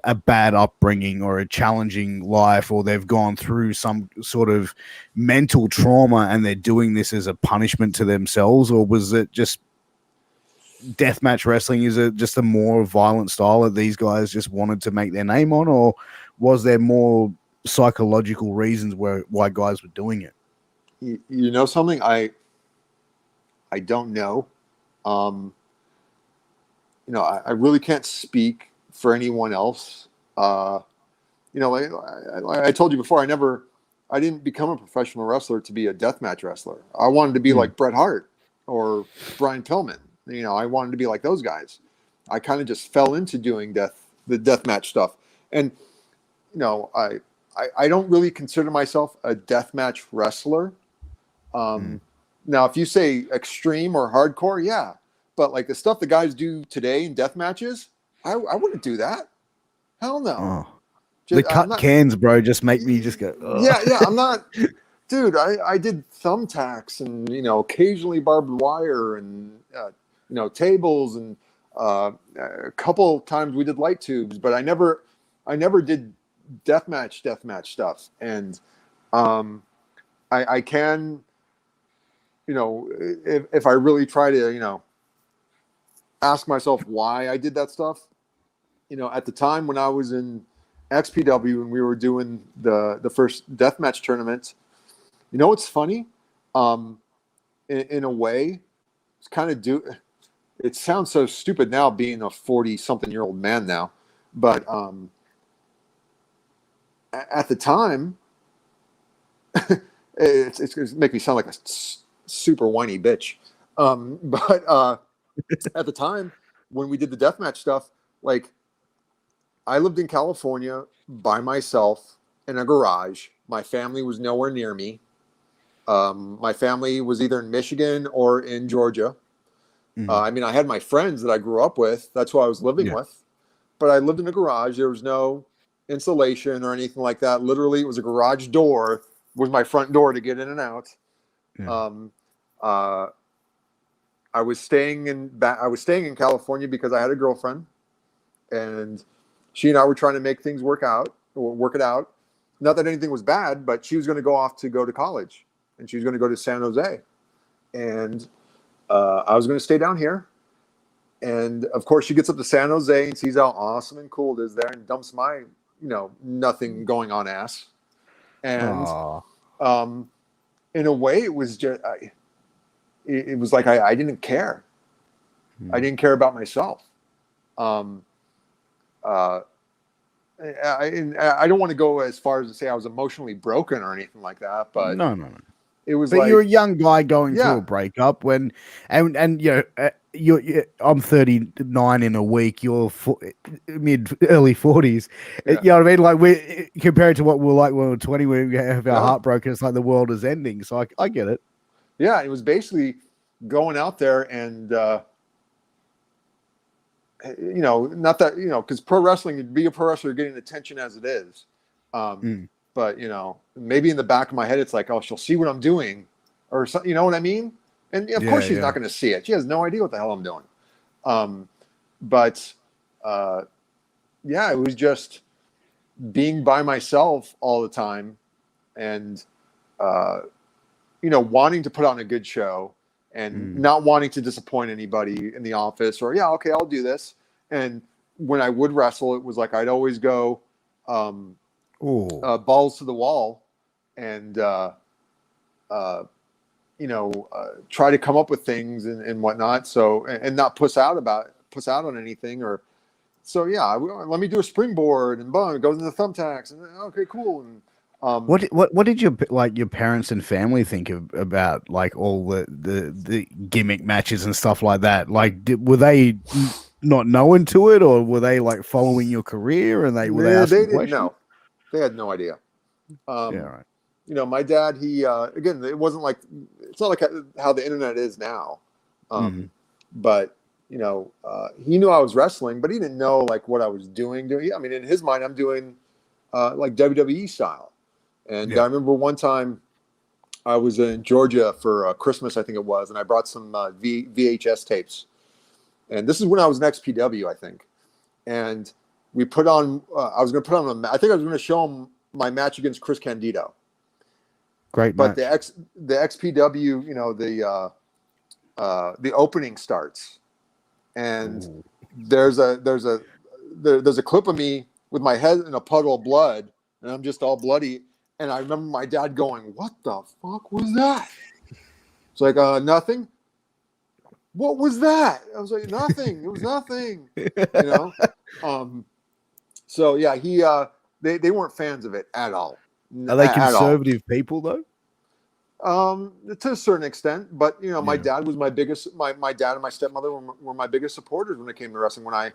a bad upbringing or a challenging life, or they've gone through some sort of mental trauma and they're doing this as a punishment to themselves? Or was it just deathmatch wrestling? Is it just a more violent style that these guys just wanted to make their name on, or was there more psychological reasons why guys were doing it? You know something? I don't know. I really can't speak for anyone else. Like I told you before, I didn't become a professional wrestler to be a deathmatch wrestler. I wanted to be like Bret Hart or Brian Pillman. I wanted to be like those guys. I kind of just fell into doing the deathmatch stuff. And, I don't really consider myself a deathmatch wrestler. Now, if you say extreme or hardcore, yeah. But like the stuff the guys do today in death matches, I wouldn't do that. Hell no. Oh. The cans, bro, just make me just go. Ugh. Yeah. I'm not, dude. I did thumbtacks and occasionally barbed wire and tables, and a couple times we did light tubes, but I never did deathmatch stuff. And I can. If I really try to, ask myself why I did that stuff, at the time when I was in XPW and we were doing the first deathmatch tournament, what's funny? In a way, it's kind of it sounds so stupid now being a 40-something-year-old man now, but at the time, it's make me sound like a super whiny bitch. But at the time when we did the deathmatch stuff, like I lived in California by myself in a garage. My family was nowhere near me. My family was either in Michigan or in Georgia. I had my friends that I grew up with. That's who I was living with. But I lived in a garage. There was no insulation or anything like that. Literally, it was a garage door was my front door to get in and out. I was staying in California because I had a girlfriend, and she and I were trying to make things work it out. Not that anything was bad, but she was going to go to college, and she was going to go to San Jose, and I was going to stay down here. And of course, she gets up to San Jose and sees how awesome and cool it is there, and dumps my, nothing going on ass. And in a way, it was just, it was like I didn't care. I didn't care about myself. I don't want to go as far as to say I was emotionally broken or anything like that, but No. it was But like, you're a young guy going through yeah, a breakup and I'm 39 in a week. You're early 40s. yeah, You know what I mean? Like we compared to what we're like when we're 20, when we have our yeah, heart broken. It's like the world is ending. So I get it. yeah. It was basically going out there and, not that, because pro wrestling, to be a pro wrestler, you're getting attention as it is. Mm. But, maybe in the back of my head, it's like, oh, she'll see what I'm doing or something, you know what I mean? And of course she's not going to see it. She has no idea what the hell I'm doing. But it was just being by myself all the time and, wanting to put on a good show and not wanting to disappoint anybody in the office or, yeah, okay, I'll do this. And when I would wrestle, it was like, I'd always go balls to the wall and, try to come up with things and whatnot. So, and not puss out on anything or, so yeah, let me do a springboard and boom, it goes into thumbtacks and okay, cool. And, what did your parents and family think about like all the gimmick matches and stuff like that? Like, were they not knowing to it, or were they like following your career and were they asking they didn't questions? know. They had no idea. Yeah, right. My dad, he again, it's not like how the internet is now. But he knew I was wrestling, but he didn't know like what I was doing. I mean, in his mind, I'm doing like WWE style. And I remember one time I was in Georgia for Christmas, I think it was, and I brought some VHS tapes. And this is when I was in XPW, I think. And we put on, I was going to put on I think I was going to show him my match against Chris Candido. Great but match. the XPW, the opening starts, and there's a clip of me with my head in a puddle of blood, and I'm just all bloody. And I remember my dad going, "What the fuck was that?" It's like, nothing. What was that? I was like, nothing. It was nothing. So yeah, they weren't fans of it at all. Are they conservative people though? To a certain extent, but my dad was my biggest. My dad and my stepmother were my biggest supporters when it came to wrestling. When I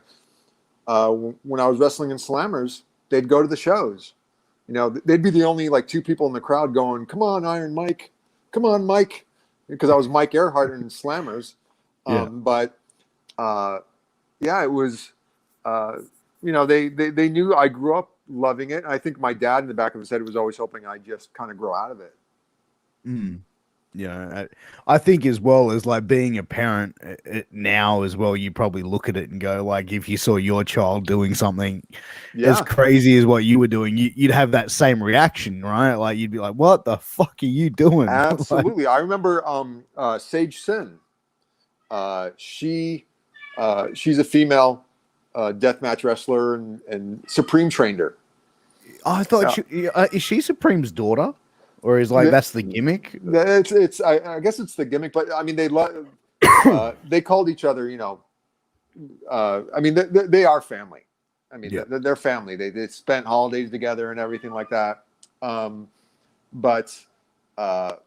was wrestling in Slammers, they'd go to the shows. They'd be the only like two people in the crowd going, "Come on, Iron Mike, come on, Mike," because I was Mike Earhart in Slammers. But it was. They knew I grew up loving it. I think my dad in the back of his head was always hoping I just kind of grow out of it. I think as well as like being a parent now as well, you probably look at it and go like, if you saw your child doing something as crazy as what you were doing, you'd have that same reaction, right? Like you'd be like, "What the fuck are you doing?" Absolutely. I remember Sage Sin. She's a female deathmatch wrestler and Supreme trained her. I thought is she Supreme's daughter? Or is like that's the gimmick? I guess it's the gimmick, but I mean they called each other, I mean they are family. I mean they're family. They spent holidays together and everything like that. But I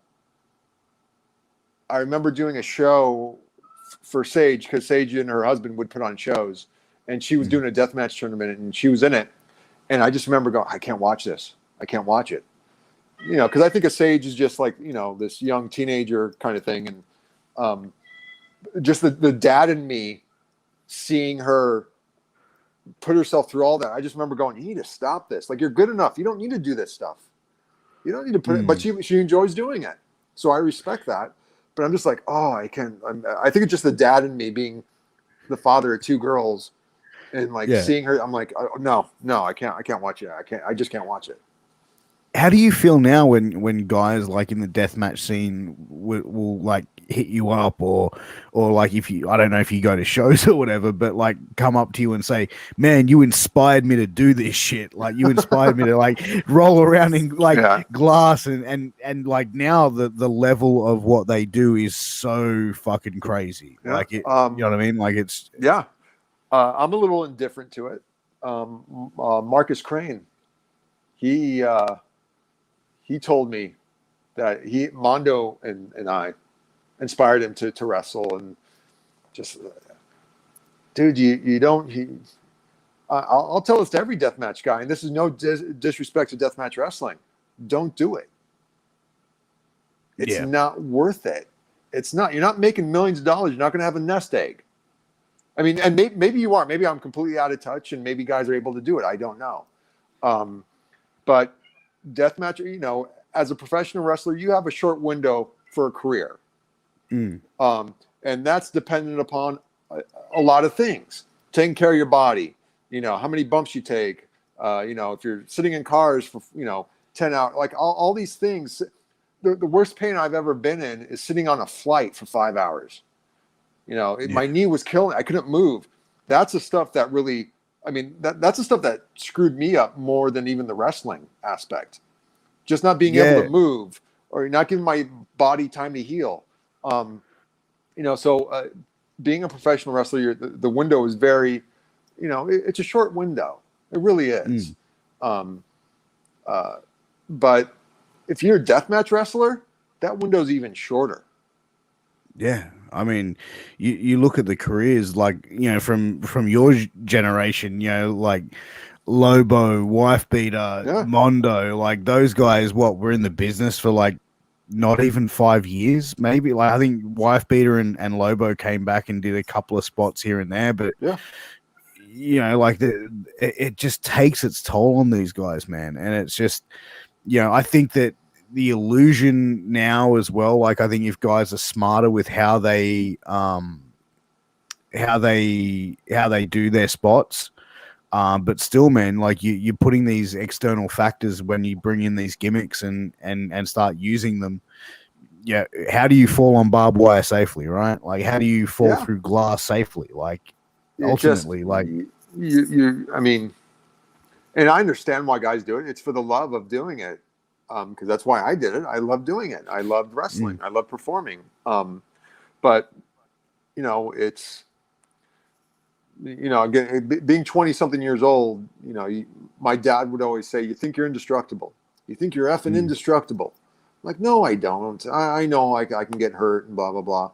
remember doing a show for Sage because Sage and her husband would put on shows, and she was doing a deathmatch tournament and she was in it, and I just remember going, "I can't watch this. I can't watch it." Because I think a Sage is just like, this young teenager kind of thing. And just the dad in me seeing her put herself through all that. I just remember going, "You need to stop this. Like, you're good enough. You don't need to do this stuff. You don't need to put it." But she enjoys doing it. So I respect that. But I'm just like, oh, I think it's just the dad in me being the father of two girls and like seeing her. I'm like, oh, no, I can't watch it. I just can't watch it. How do you feel now when guys like in the deathmatch scene will like hit you up, or like if you, I don't know if you go to shows or whatever, but like come up to you and say, man, you inspired me to do this shit. Like you inspired me to like roll around in like glass and like now the level of what they do is so fucking crazy. Like it, you know what I mean? Like it's I'm a little indifferent to it. Marcus Crane, he told me that Mondo and I inspired him to wrestle, and just, dude, you don't. I'll tell this to every deathmatch guy, and this is no disrespect to deathmatch wrestling. Don't do it. It's not worth it. It's not. You're not making millions of dollars. You're not going to have a nest egg. I mean, and maybe you are. Maybe I'm completely out of touch, and maybe guys are able to do it. I don't know. But deathmatch, you know, as a professional wrestler, you have a short window for a career. And that's dependent upon a lot of things. Taking care of your body, you know, how many bumps you take, you know, if you're sitting in cars for, you know, 10 hours, like all these things. The worst pain I've ever been in is sitting on a flight for 5 hours. You know, my knee was killing. I couldn't move. That's the stuff that really, I mean, that's the stuff that screwed me up more than even the wrestling aspect. Just not being able to move, or not giving my body time to heal. You know, so being a professional wrestler, the window is very, you know, it's a short window. It really is. But if you're a deathmatch wrestler, that window's even shorter. Yeah. I mean, you look at the careers, like, you know, from your generation, you know, like Lobo, Wife Beater, Mondo, like those guys, were in the business for like not even 5 years, maybe. Like I think Wife Beater and Lobo came back and did a couple of spots here and there, but you know, like it just takes its toll on these guys, man. And it's just, you know, I think that the illusion now as well, like I think if guys are smarter with how they do their spots, but still, man, like you're putting these external factors when you bring in these gimmicks and start using them. Yeah, how do you fall on barbed wire safely, right? Like how do you fall through glass safely? Like ultimately, just, like you I mean, and I understand why guys do it. It's for the love of doing it. Because that's why I did it. I love doing it. I loved wrestling. I love performing. But you know, it's, you know, again, being 20 something years old, you know, my dad would always say, you think you're indestructible. You think you're effing indestructible. I'm like, no, I don't. I know I can get hurt and blah, blah, blah.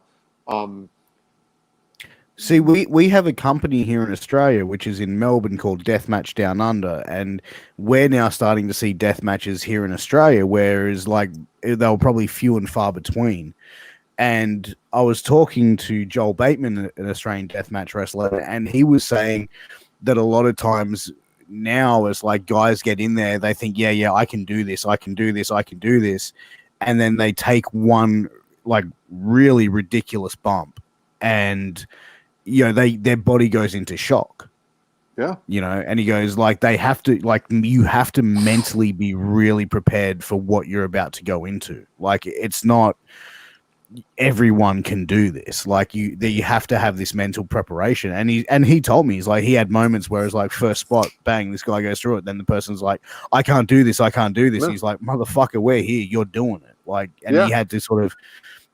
See, we have a company here in Australia, which is in Melbourne, called Deathmatch Down Under, and we're now starting to see death matches here in Australia, whereas like they were probably few and far between. And I was talking to Joel Bateman, an Australian deathmatch wrestler, and he was saying that a lot of times now, as like guys get in there, they think, yeah, I can do this, I can do this, I can do this, and then they take one like really ridiculous bump, and you know, their body goes into shock. Yeah. You know, and he goes, like, they have to, like, you have to mentally be really prepared for what you're about to go into. Like, it's not everyone can do this. Like, you have to have this mental preparation. And he told me, he's like, he had moments where it's like, first spot, bang, this guy goes through it. Then the person's like, I can't do this. I can't do this. Yeah. He's like, motherfucker, we're here. You're doing it. Like, and he had to sort of,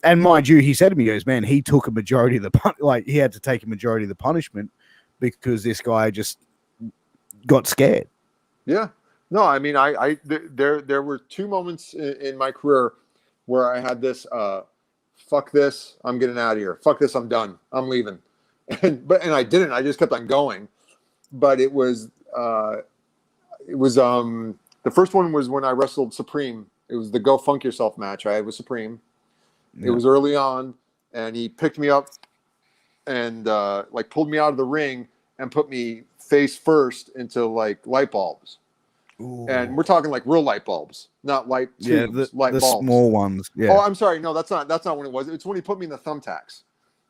and mind you, he said to me, he goes, man, he took a majority of the he had to take a majority of the punishment because this guy just got scared. Yeah. No, I mean, there were two moments in my career where I had this, fuck this, I'm getting out of here. Fuck this, I'm done. I'm leaving. And I didn't. I just kept on going. But it was the first one was when I wrestled Supreme. It was the Go Funk Yourself match I had with Supreme. It was early on, and he picked me up and like pulled me out of the ring and put me face first into like light bulbs. Ooh. And we're talking like real light bulbs, not light tubes, light the bulbs. Small ones. Yeah. Oh, I'm sorry. No, that's not when it was. It's when he put me in the thumbtacks,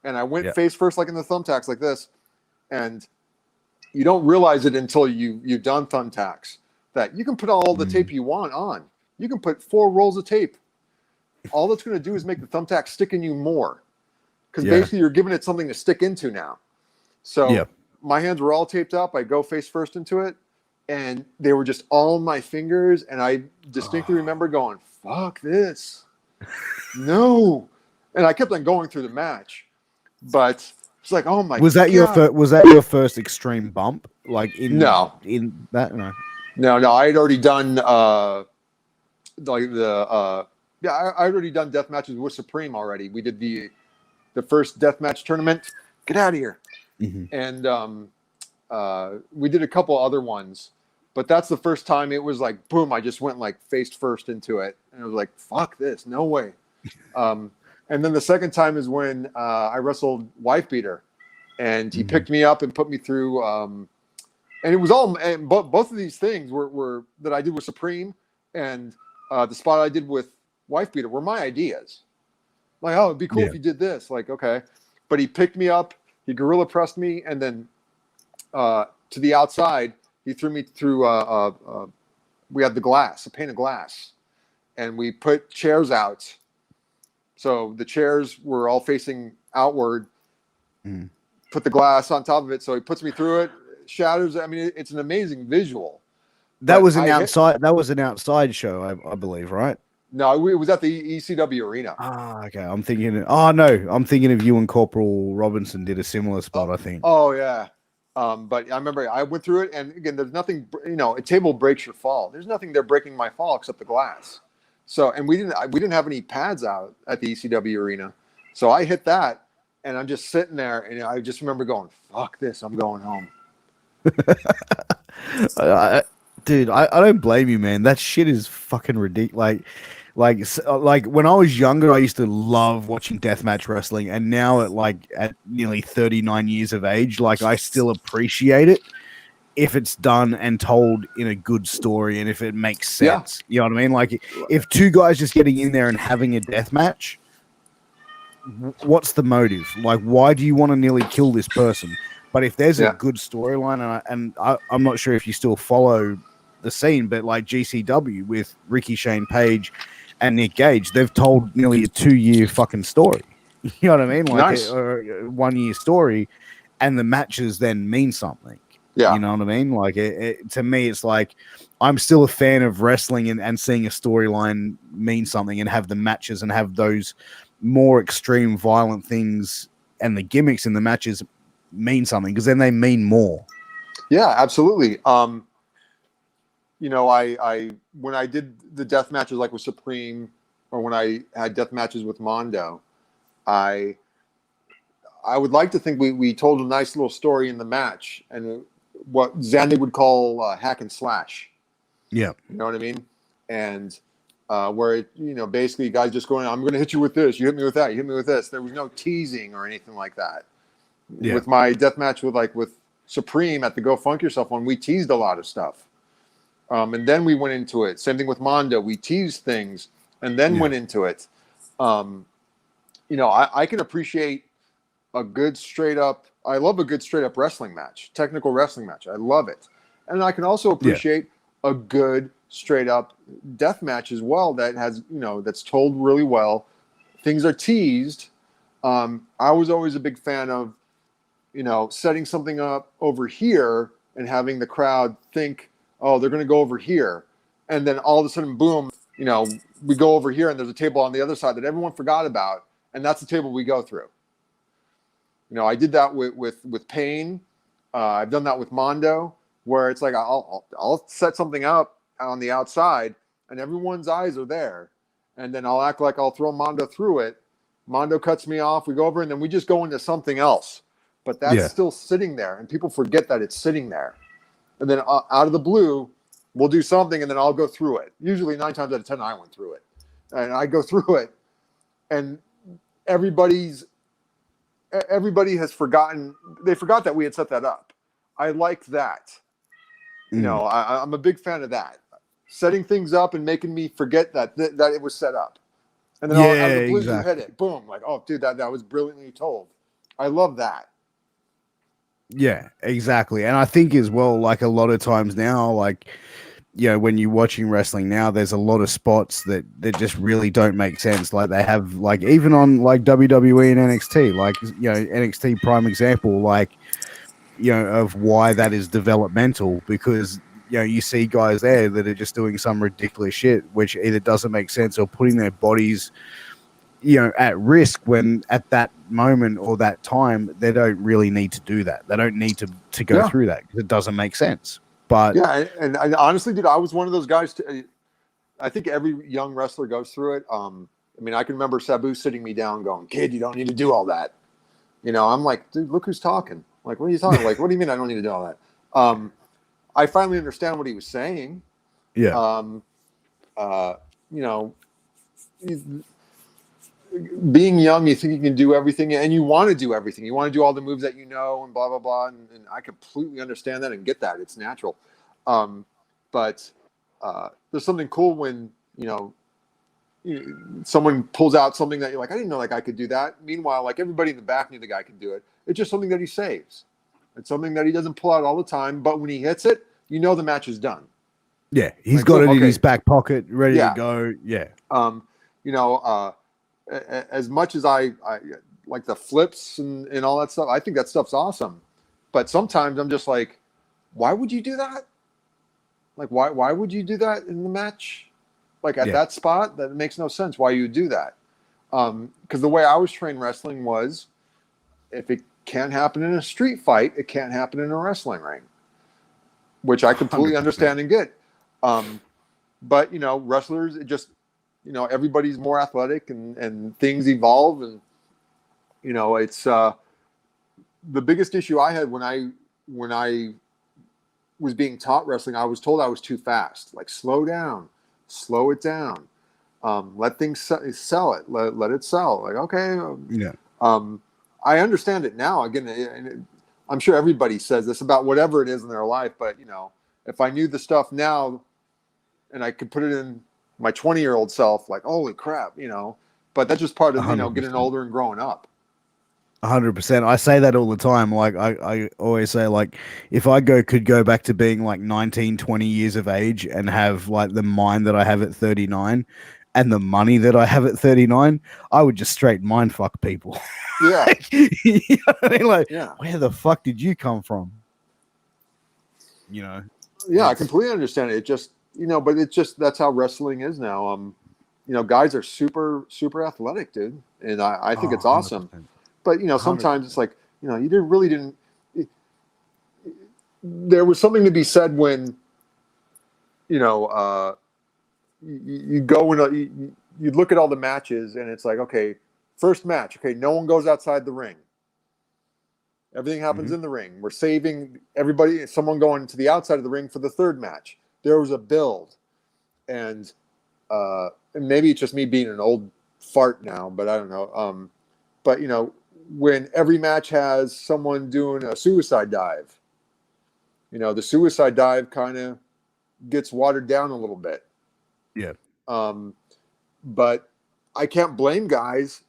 and I went face first, like in the thumbtacks, like this. And you don't realize it until you've done thumbtacks that you can put all the tape you want on. You can put 4 rolls of tape. all that's going to do is make the thumbtack stick in you more. Because Yeah. basically you're giving it something to stick into now. So Yeah. my hands were all taped up. I go face first into it, and they were just all on my fingers. And I distinctly remember going, fuck this. No. And I kept on going through the match. But it's like, oh my Was that God. was that your first extreme bump? Like in No. that? No. No, I had already done like I'd already done death matches with Supreme already. We did the first death match tournament. Get out of here. Mm-hmm. And we did a couple other ones, but that's the first time it was like boom, I just went like face first into it, and I was like, fuck this, no way. And then the second time is when I wrestled Wife Beater, and he picked me up and put me through and it was all, and both of these things were that I did with Supreme, and the spot I did with Wife Beater were my ideas. Like, oh, it'd be cool if you did this. Like, okay. But he picked me up, he gorilla pressed me, and then to the outside, he threw me through, we had the glass, a pane of glass, and we put chairs out. So the chairs were all facing outward, put the glass on top of it. So he puts me through it, shatters. I mean, it's an amazing visual. That was an outside show, I believe, right? No, it was at the ECW arena. Ah, okay. I'm thinking of you and Corporal Robinson did a similar spot, I think. Oh yeah. But I remember I went through it, and again, there's nothing, a table breaks your fall. There's nothing there breaking my fall except the glass. So, and we didn't have any pads out at the ECW arena. So I hit that, and I'm just sitting there, and I just remember going, fuck this, I'm going home. Dude, I don't blame you, man. That shit is fucking ridiculous. Like when I was younger, I used to love watching deathmatch wrestling, and now at nearly 39 years of age, like I still appreciate it if it's done and told in a good story and if it makes sense. You know what I mean? Like if two guys just getting in there and having a death match, what's the motive? Like, why do you want to nearly kill this person? But if there's a good storyline, and I'm not sure if you still follow the scene, but like GCW with Ricky Shane Page and Nick Gage, they've told nearly a 2-year fucking story. You know what I mean? Like nice. a 1-year story, and the matches then mean something. Yeah. You know what I mean? Like to me, it's like I'm still a fan of wrestling and seeing a storyline mean something and have the matches and have those more extreme violent things and the gimmicks in the matches mean something, because then they mean more. Yeah, absolutely. I when I did the death matches like with Supreme, or when I had death matches with Mondo, I would like to think we told a nice little story in the match, and what Zandig would call hack and slash. Yeah. You know what I mean? And where it, basically guys just going, I'm going to hit you with this, you hit me with that, you hit me with this. There was no teasing or anything like that. Yeah. With my death match with Supreme at the Go Funk Yourself one, we teased a lot of stuff. And then we went into it. Same thing with Mondo. We teased things and then went into it. I can appreciate a good straight up. I love a good straight up wrestling match, technical wrestling match. I love it. And I can also appreciate a good straight up death match as well that has, that's told really well. Things are teased. I was always a big fan of, setting something up over here and having the crowd think, oh, they're going to go over here. And then all of a sudden, boom, we go over here and there's a table on the other side that everyone forgot about. And that's the table we go through. I did that with Pain. I've done that with Mondo, where it's like, I'll set something up on the outside and everyone's eyes are there. And then I'll act like I'll throw Mondo through it. Mondo cuts me off. We go over and then we just go into something else. But that's still sitting there, and people forget that it's sitting there. And then out of the blue, we'll do something, and then I'll go through it. Usually 9 times out of 10, I went through it. And I go through it, and everybody has forgotten. They forgot that we had set that up. I like that. I'm a big fan of that. Setting things up and making me forget that it was set up. And then out of the blue, you hit it. Boom. Like, oh, dude, that was brilliantly told. I love that. Yeah, exactly. And I think as well, like a lot of times now, like when you're watching wrestling now, there's a lot of spots that just really don't make sense. Like they have, like even on like WWE and NXT, like NXT prime example, like of why that is developmental, because you see guys there that are just doing some ridiculous shit, which either doesn't make sense or putting their bodies at risk, when at that moment or that time they don't really need to do that. They don't need to go through that because it doesn't make sense. But and honestly, dude, I was one of those guys I think every young wrestler goes through it. I mean, I can remember Sabu sitting me down going, "Kid, you don't need to do all that." I'm like, dude, look who's talking. Like, what are you talking? Like, what do you mean I don't need to do all that? I finally understand what he was saying. Yeah. Being young, you think you can do everything, and you want to do everything. You want to do all the moves that and blah blah blah. And I completely understand that and get that. It's natural. But there's something cool when someone pulls out something that you're like, I didn't know that guy could do that. Meanwhile, like everybody in the back knew the guy could do it. It's just something that he saves. It's something that he doesn't pull out all the time. But when he hits it, the match is done. Yeah, he's got it in his back pocket, ready to go. Yeah. As much as I like the flips and all that stuff, I think that stuff's awesome. But sometimes I'm just like, why would you do that? Like, why would you do that in the match? Like at that spot, that makes no sense why you would do that. Because the way I was trained wrestling was, if it can't happen in a street fight, it can't happen in a wrestling ring, which I completely 100%. understand and get. But wrestlers, it just, everybody's more athletic and things evolve. And, it's the biggest issue I had when I was being taught wrestling. I was told I was too fast. Like, slow down, slow it down. Let things sell it. Let it sell. Like, okay. I understand it now. Again, I'm sure everybody says this about whatever it is in their life. But, if I knew the stuff now and I could put it in my 20-year-old self, like, holy crap, but that's just part of, 100%. Getting older and growing up. 100%. I say that all the time. Like I always say, like, if I could go back to being like 19, 20 years of age and have like the mind that I have at 39 and the money that I have at 39, I would just straight mind fuck people. Yeah. Where the fuck did you come from? Yeah, I completely understand it. It just, but it's just, that's how wrestling is now. Guys are super, super athletic, dude. And I think it's awesome. 100%. But, sometimes 100%. It's like, you didn't. There was something to be said when, you go and you look at all the matches and it's like, okay, first match. Okay, no one goes outside the ring. Everything happens in the ring. We're saving someone going to the outside of the ring for the third match. There was a build. And maybe it's just me being an old fart now, but I don't know. But, when every match has someone doing a suicide dive, the suicide dive kind of gets watered down a little bit. Yeah. But I can't blame guys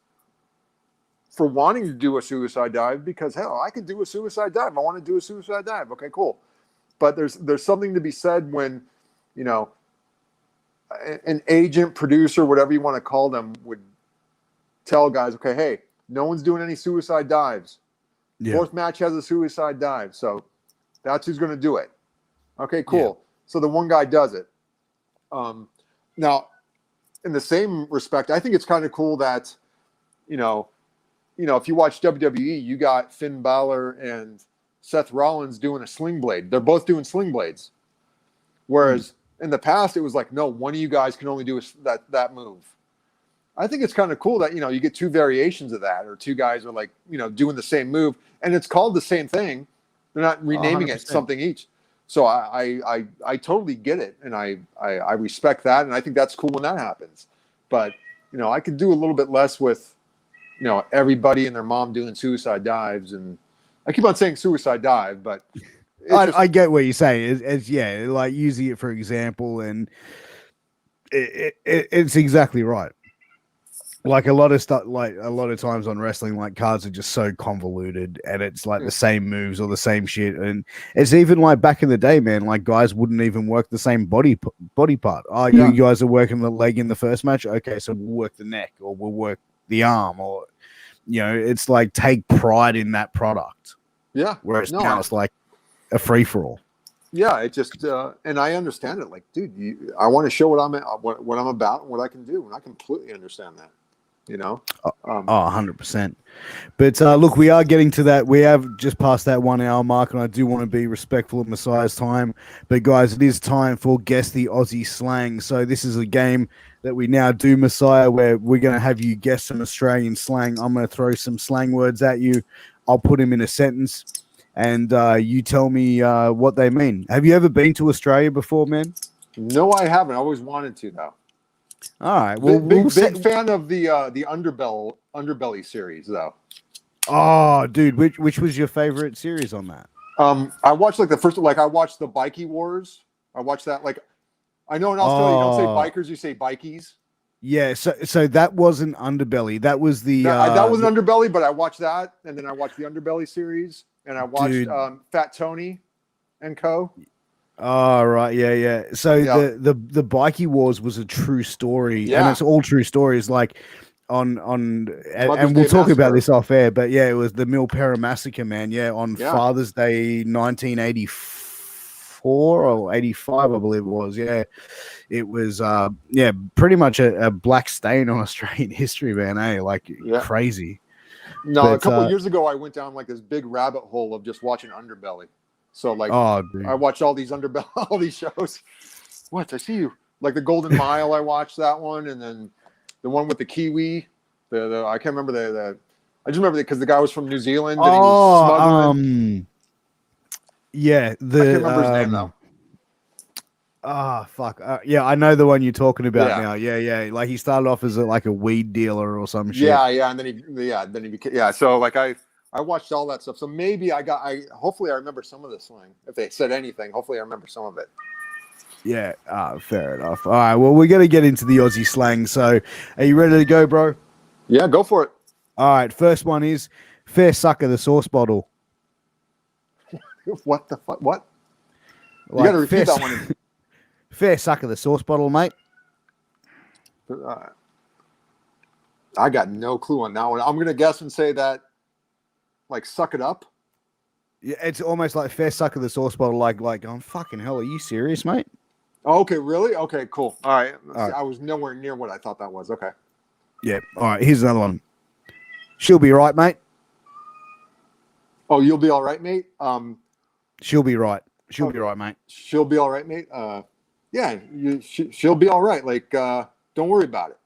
for wanting to do a suicide dive, because hell, I could do a suicide dive. I want to do a suicide dive. Okay, cool. But there's something to be said when, an agent, producer, whatever you want to call them, would tell guys, okay, hey, no one's doing any suicide dives. Yeah. Fourth match has a suicide dive, so that's who's going to do it. Okay, cool. Yeah. So the one guy does it. Now, in the same respect, I think it's kind of cool that, if you watch WWE, you got Finn Balor and Seth Rollins doing a sling blade. They're both doing sling blades. Whereas in the past, it was like, no, one of you guys can only do that move. I think it's kind of cool that, you get two variations of that, or two guys are like, doing the same move, and it's called the same thing. They're not renaming 100%. It something each. So I totally get it. And I respect that. And I think that's cool when that happens. But, I could do a little bit less with, everybody and their mom doing suicide dives. And I keep on saying suicide dive, but I get what you're saying. It's like using it for example, and it's exactly right. like a lot of stuff, like a lot of times on wrestling, like cards are just so convoluted, and it's like the same moves or the same shit. And it's even like back in the day, man, like guys wouldn't even work the same body part. Oh, you guys are working the leg in the first match, okay, so we'll work the neck or we'll work the arm, or it's like take pride in that product. Yeah. Whereas now it's like a free for all. Yeah, it just and I understand it. Like, dude, I want to show what I'm about and what I can do, and I completely understand that. 100%. But look, we are getting to that. We have just passed that 1 hour mark, and I do want to be respectful of Messiah's time. But guys, it is time for Guess the Aussie Slang. So this is a game that we now do, Messiah, where we're going to have you guess some Australian slang. I'm going to throw some slang words at you. I'll put them in a sentence, and you tell me what they mean. Have you ever been to Australia before, man? No, I haven't. I always wanted to, though. All right. Well, big fan of the Underbelly series, though. Oh, dude, which was your favorite series on that? I watched like the first, I watched the Bikey Wars. I watched that. Like, I know in Australia you don't say bikers, you say bikies. Yeah, so that wasn't Underbelly. That was that was an Underbelly, but I watched that, and then I watched the Underbelly series, and I watched Fat Tony and Co. Oh, right, yeah. So the Bikey Wars was a true story, and it's all true stories. Like and we'll talk about this off air, but it was the Milpera Massacre, man. Yeah, on Father's Day, 1984 or 85, I believe it was. Yeah, it was. Pretty much a black stain on Australian history, man. Crazy. No, but, a couple of years ago, I went down like this big rabbit hole of just watching Underbelly. So I watched all these all these shows. What? I see you. Like the Golden Mile, I watched that one, and then the one with the Kiwi. I can't remember I just remember because the guy was from New Zealand. And he was smuggling. I can't remember his name though. Fuck. I know the one you're talking about now. Yeah. Like he started off as a weed dealer or some shit. Yeah, and then he became So I watched all that stuff. So maybe hopefully I remember some of the slang. If they said anything, hopefully I remember some of it. Yeah, fair enough. All right, well, we're going to get into the Aussie slang. So are you ready to go, bro? Yeah, go for it. All right, first one is fair sucker the sauce bottle. What the fuck? What? You got to repeat that one. Fair sucker the sauce bottle, mate. I got no clue on that one. I'm going to guess and say that like suck it up. Yeah, it's almost like fair suck of the sauce bottle, like oh fucking hell, are you serious, mate? Oh, okay, really? Okay, cool. All right. I was nowhere near what I thought that was. Okay. Yeah. All right, here's another one. She'll be right, mate. Oh, you'll be all right, mate? She'll be right. She'll be right, mate. She'll be all right, mate. She'll be all right. Like, don't worry about it.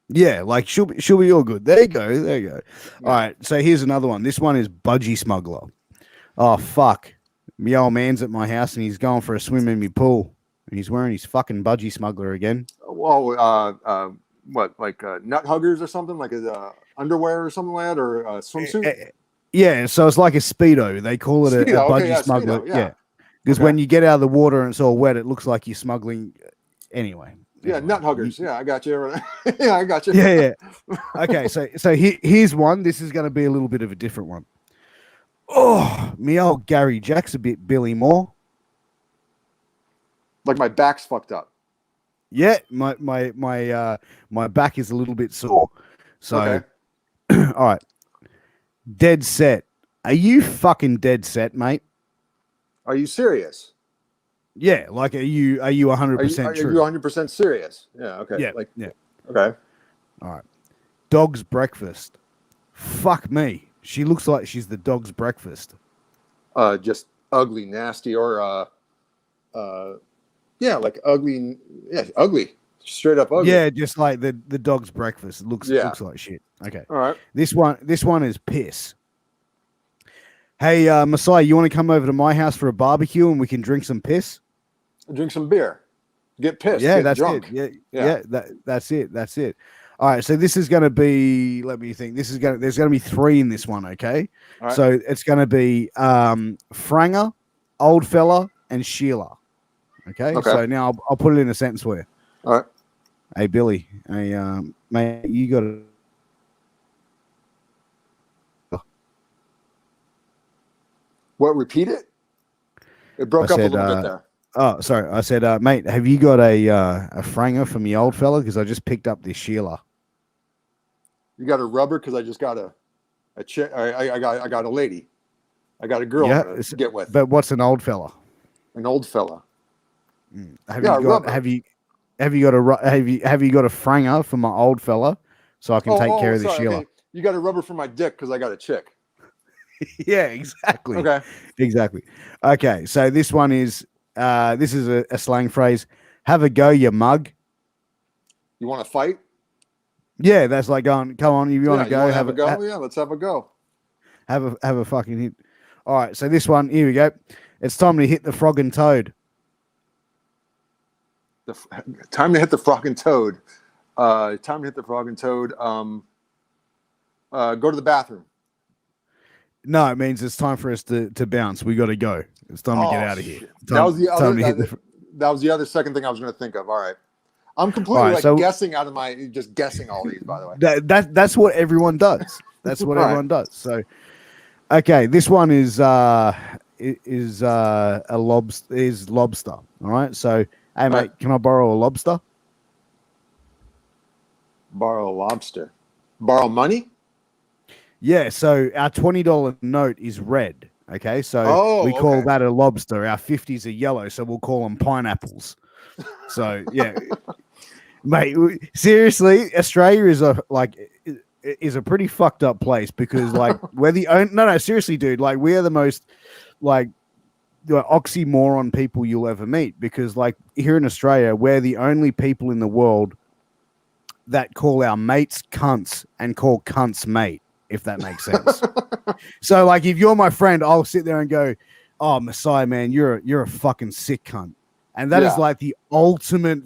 Yeah, like she'll be all good. There you go. Yeah. All right, so here's another one. This one is budgie smuggler. Oh fuck, my old man's at my house and he's going for a swim in my pool and he's wearing his fucking budgie smuggler again. Well, what like nut huggers or something, like underwear or something like that, or swimsuit? Yeah, so it's like a Speedo. They call it a budgie smuggler. Speedo, yeah. Because when you get out of the water and it's all wet, it looks like you're smuggling. Anyway. Yeah, nut huggers. Yeah, I got you. Yeah, I got you. Yeah. Okay, so here's one. This is going to be a little bit of a different one. Oh, me old Gary Jack's a bit Billy Moore. Like my back's fucked up. Yeah, my back is a little bit sore. So, okay. All right. Dead set. Are you fucking dead set, mate? Are you serious? Yeah, like are you 100% true? Are you 100% serious? Yeah, okay. Yeah, yeah. Okay. All right. Dog's breakfast. Fuck me. She looks like she's the dog's breakfast. Just ugly, nasty, or like ugly. Yeah, ugly. Straight up ugly. Yeah, just like the dog's breakfast. It looks like shit. Okay. All right. This one is piss. Hey, Messiah, you want to come over to my house for a barbecue and we can drink some piss? Drink some beer. Get pissed. Yeah, get that's drunk. it. Yeah. That's it. All right, so this is going to be, let me think. There's going to be 3 in this one, okay? All right. So it's going to be Franger, Old Fella, and Sheila. Okay? So now I'll put it in a sentence for you. All right. Hey, Billy. Hey, mate, you got What? Repeat it. It broke up a little bit there. Oh, sorry. I said, mate, have you got a franger from the old fella? Because I just picked up this Sheila. You got a rubber? Because I just got a chick. I got a lady. I got a girl to get with. But what's an old fella? An old fella. Have you got a franger for my old fella so I can take care of the Sheila? Okay. You got a rubber for my dick because I got a chick. Yeah, exactly. Okay. Exactly. Okay, so this one is this is a slang phrase. Have a go, you mug. You want to fight? Yeah, that's like going. Come on, if you want to go, have a go. Yeah, let's have a go. Have a fucking hit. All right, so this one, here we go. It's time to hit the frog and toad. Time to hit the frog and toad. Time to hit the frog and toad. Go to the bathroom. No, it means it's time for us to bounce. We got to go. It's time to get out of here. That was the other second thing I was going to think of. All right. I'm completely guessing out of just guessing all these, by the way. That's what everyone does. That's what everyone does. So, okay, this one is lobster. All right. So, hey mate, can I borrow a lobster? Borrow a lobster. Borrow money? Yeah. So our $20 note is red. Okay. So we call that a lobster. Our 50s are yellow. So we'll call them pineapples. So yeah. Mate, seriously, Australia is a pretty fucked up place because we're the only, no, seriously, dude, we are the most oxymoron people you'll ever meet because here in Australia, we're the only people in the world that call our mates cunts and call cunts mate, if that makes sense. So if you're my friend, I'll sit there and go, oh, Messiah, man, you're a fucking sick cunt. And that is the ultimate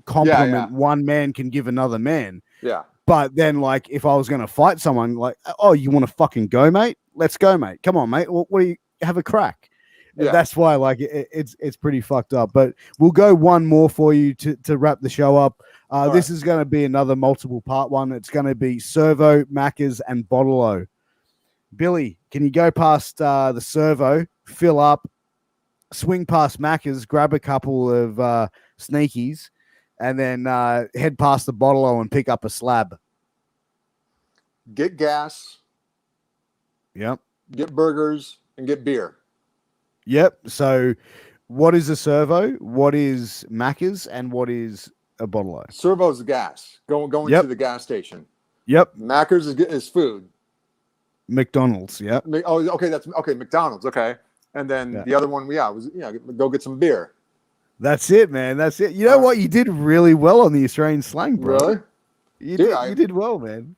compliment one man can give another man. Yeah. But then if I was going to fight someone oh, you want to fucking go, mate? Let's go, mate. Come on, mate. What do you have a crack? Yeah. That's why it's pretty fucked up. But we'll go one more for you to wrap the show up. This is going to be another multiple part one. It's going to be servo, Macca's, and Bottle-O. Billy, can you go past the servo, fill up, swing past Macca's, grab a couple of sneakies, and then head past the Bottle-O and pick up a slab? Get gas. Yep. Get burgers and get beer. Yep. So what is a servo? What is Macca's? And what is a Bottle-O? Servo's gas. Going to the gas station. Yep. Macca's is food. McDonald's. Yep. Oh, okay. That's okay. McDonald's. Okay. And then the other one, was go get some beer. That's it, man. That's it. You know what? You did really well on the Australian slang, bro. Really? You did well, man.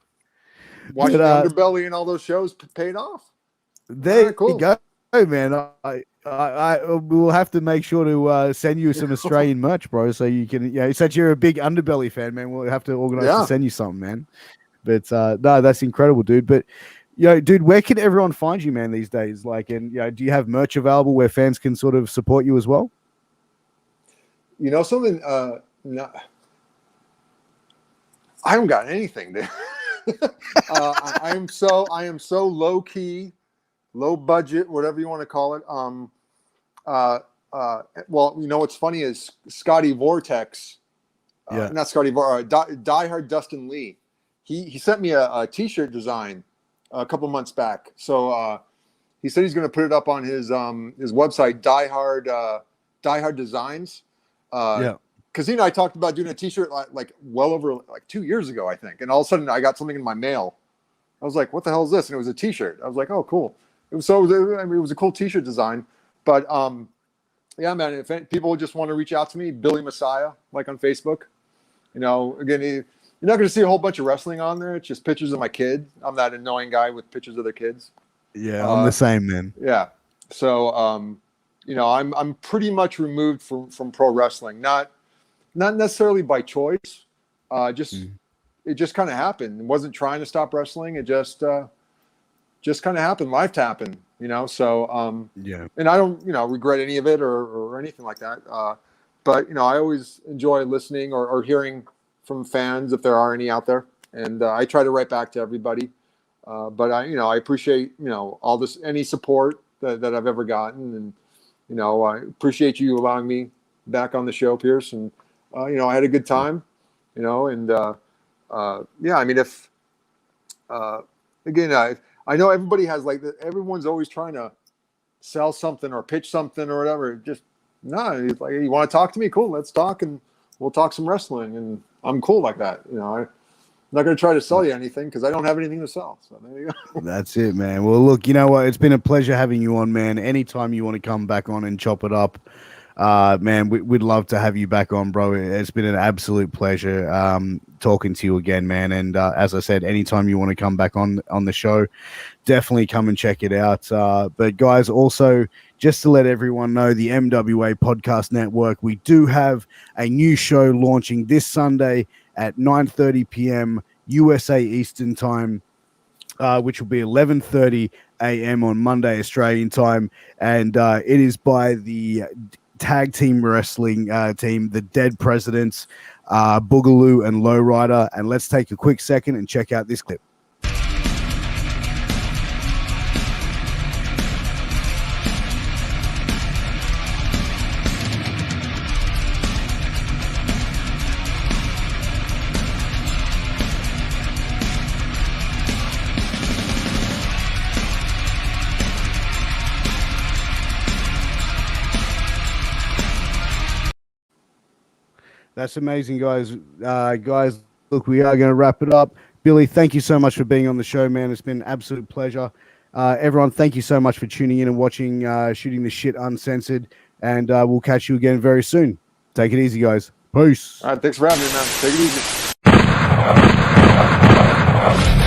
Watching the Underbelly and all those shows paid off. There you go, man. I will have to make sure to send you some Australian merch, bro, so you can. Since you're a big Underbelly fan, man, we'll have to organize to send you something, man. But no, that's incredible, dude. But dude, where can everyone find you, man, these days? Do you have merch available where fans can sort of support you as well? Something. No, I haven't got anything, dude. I am so low key, low budget, whatever you want to call it. Well, what's funny is Scotty Vortex, not Scotty Diehard Dustin Lee. He sent me a T-shirt design a couple months back. So he said he's going to put it up on his website, Diehard Designs. Because I talked about doing a T-shirt well over 2 years ago, I think, and all of a sudden I got something in my mail. I was like, "What the hell is this?" And it was a T-shirt. I was like, "Oh, cool." It was a cool T-shirt design. But yeah, man. If people just want to reach out to me, Billy Messiah, on Facebook. Again, you're not going to see a whole bunch of wrestling on there. It's just pictures of my kid. I'm that annoying guy with pictures of their kids. Yeah, I'm the same, man. Yeah. So I'm pretty much removed from pro wrestling. Not necessarily by choice. It just kind of happened. I wasn't trying to stop wrestling. It just kind of happened. Life happened, So and I don't regret any of it or anything like that. But I always enjoy listening or hearing from fans if there are any out there, and I try to write back to everybody. But I appreciate all this, any support that I've ever gotten. And, you know, I appreciate you allowing me back on the show, Piers. And, you know, I had a good time, you know, and, yeah, I mean, if, again, I know everybody has like, everyone's always trying to sell something or pitch something or whatever. Just, no, it's like, you want to talk to me? Cool. Let's talk, and we'll talk some wrestling. And I'm cool like that. You know, I'm not going to try to sell you anything because I don't have anything to sell. So there you go. That's it, man. Well, look, you know what? It's been a pleasure having you on, man. Anytime you want to come back on and chop it up, man, we'd love to have you back on, bro. It's been an absolute pleasure talking to you again, man. And as I said, anytime you want to come back on the show, definitely come and check it out. But guys, also, just to let everyone know, the MWA Podcast Network, we do have a new show launching this Sunday at 9:30 p.m. USA Eastern Time, which will be 11:30 a.m. on Monday Australian time. And it is by the tag team wrestling team, the Dead Presidents, Boogaloo and Lowrider. And let's take a quick second and check out this clip. That's amazing, guys. Guys, look, we are going to wrap it up. Billy, thank you so much for being on the show, man. It's been an absolute pleasure. Everyone, thank you so much for tuning in and watching Shooting the Shit Uncensored. And we'll catch you again very soon. Take it easy, guys. Peace. All right, thanks for having me, man. Take it easy.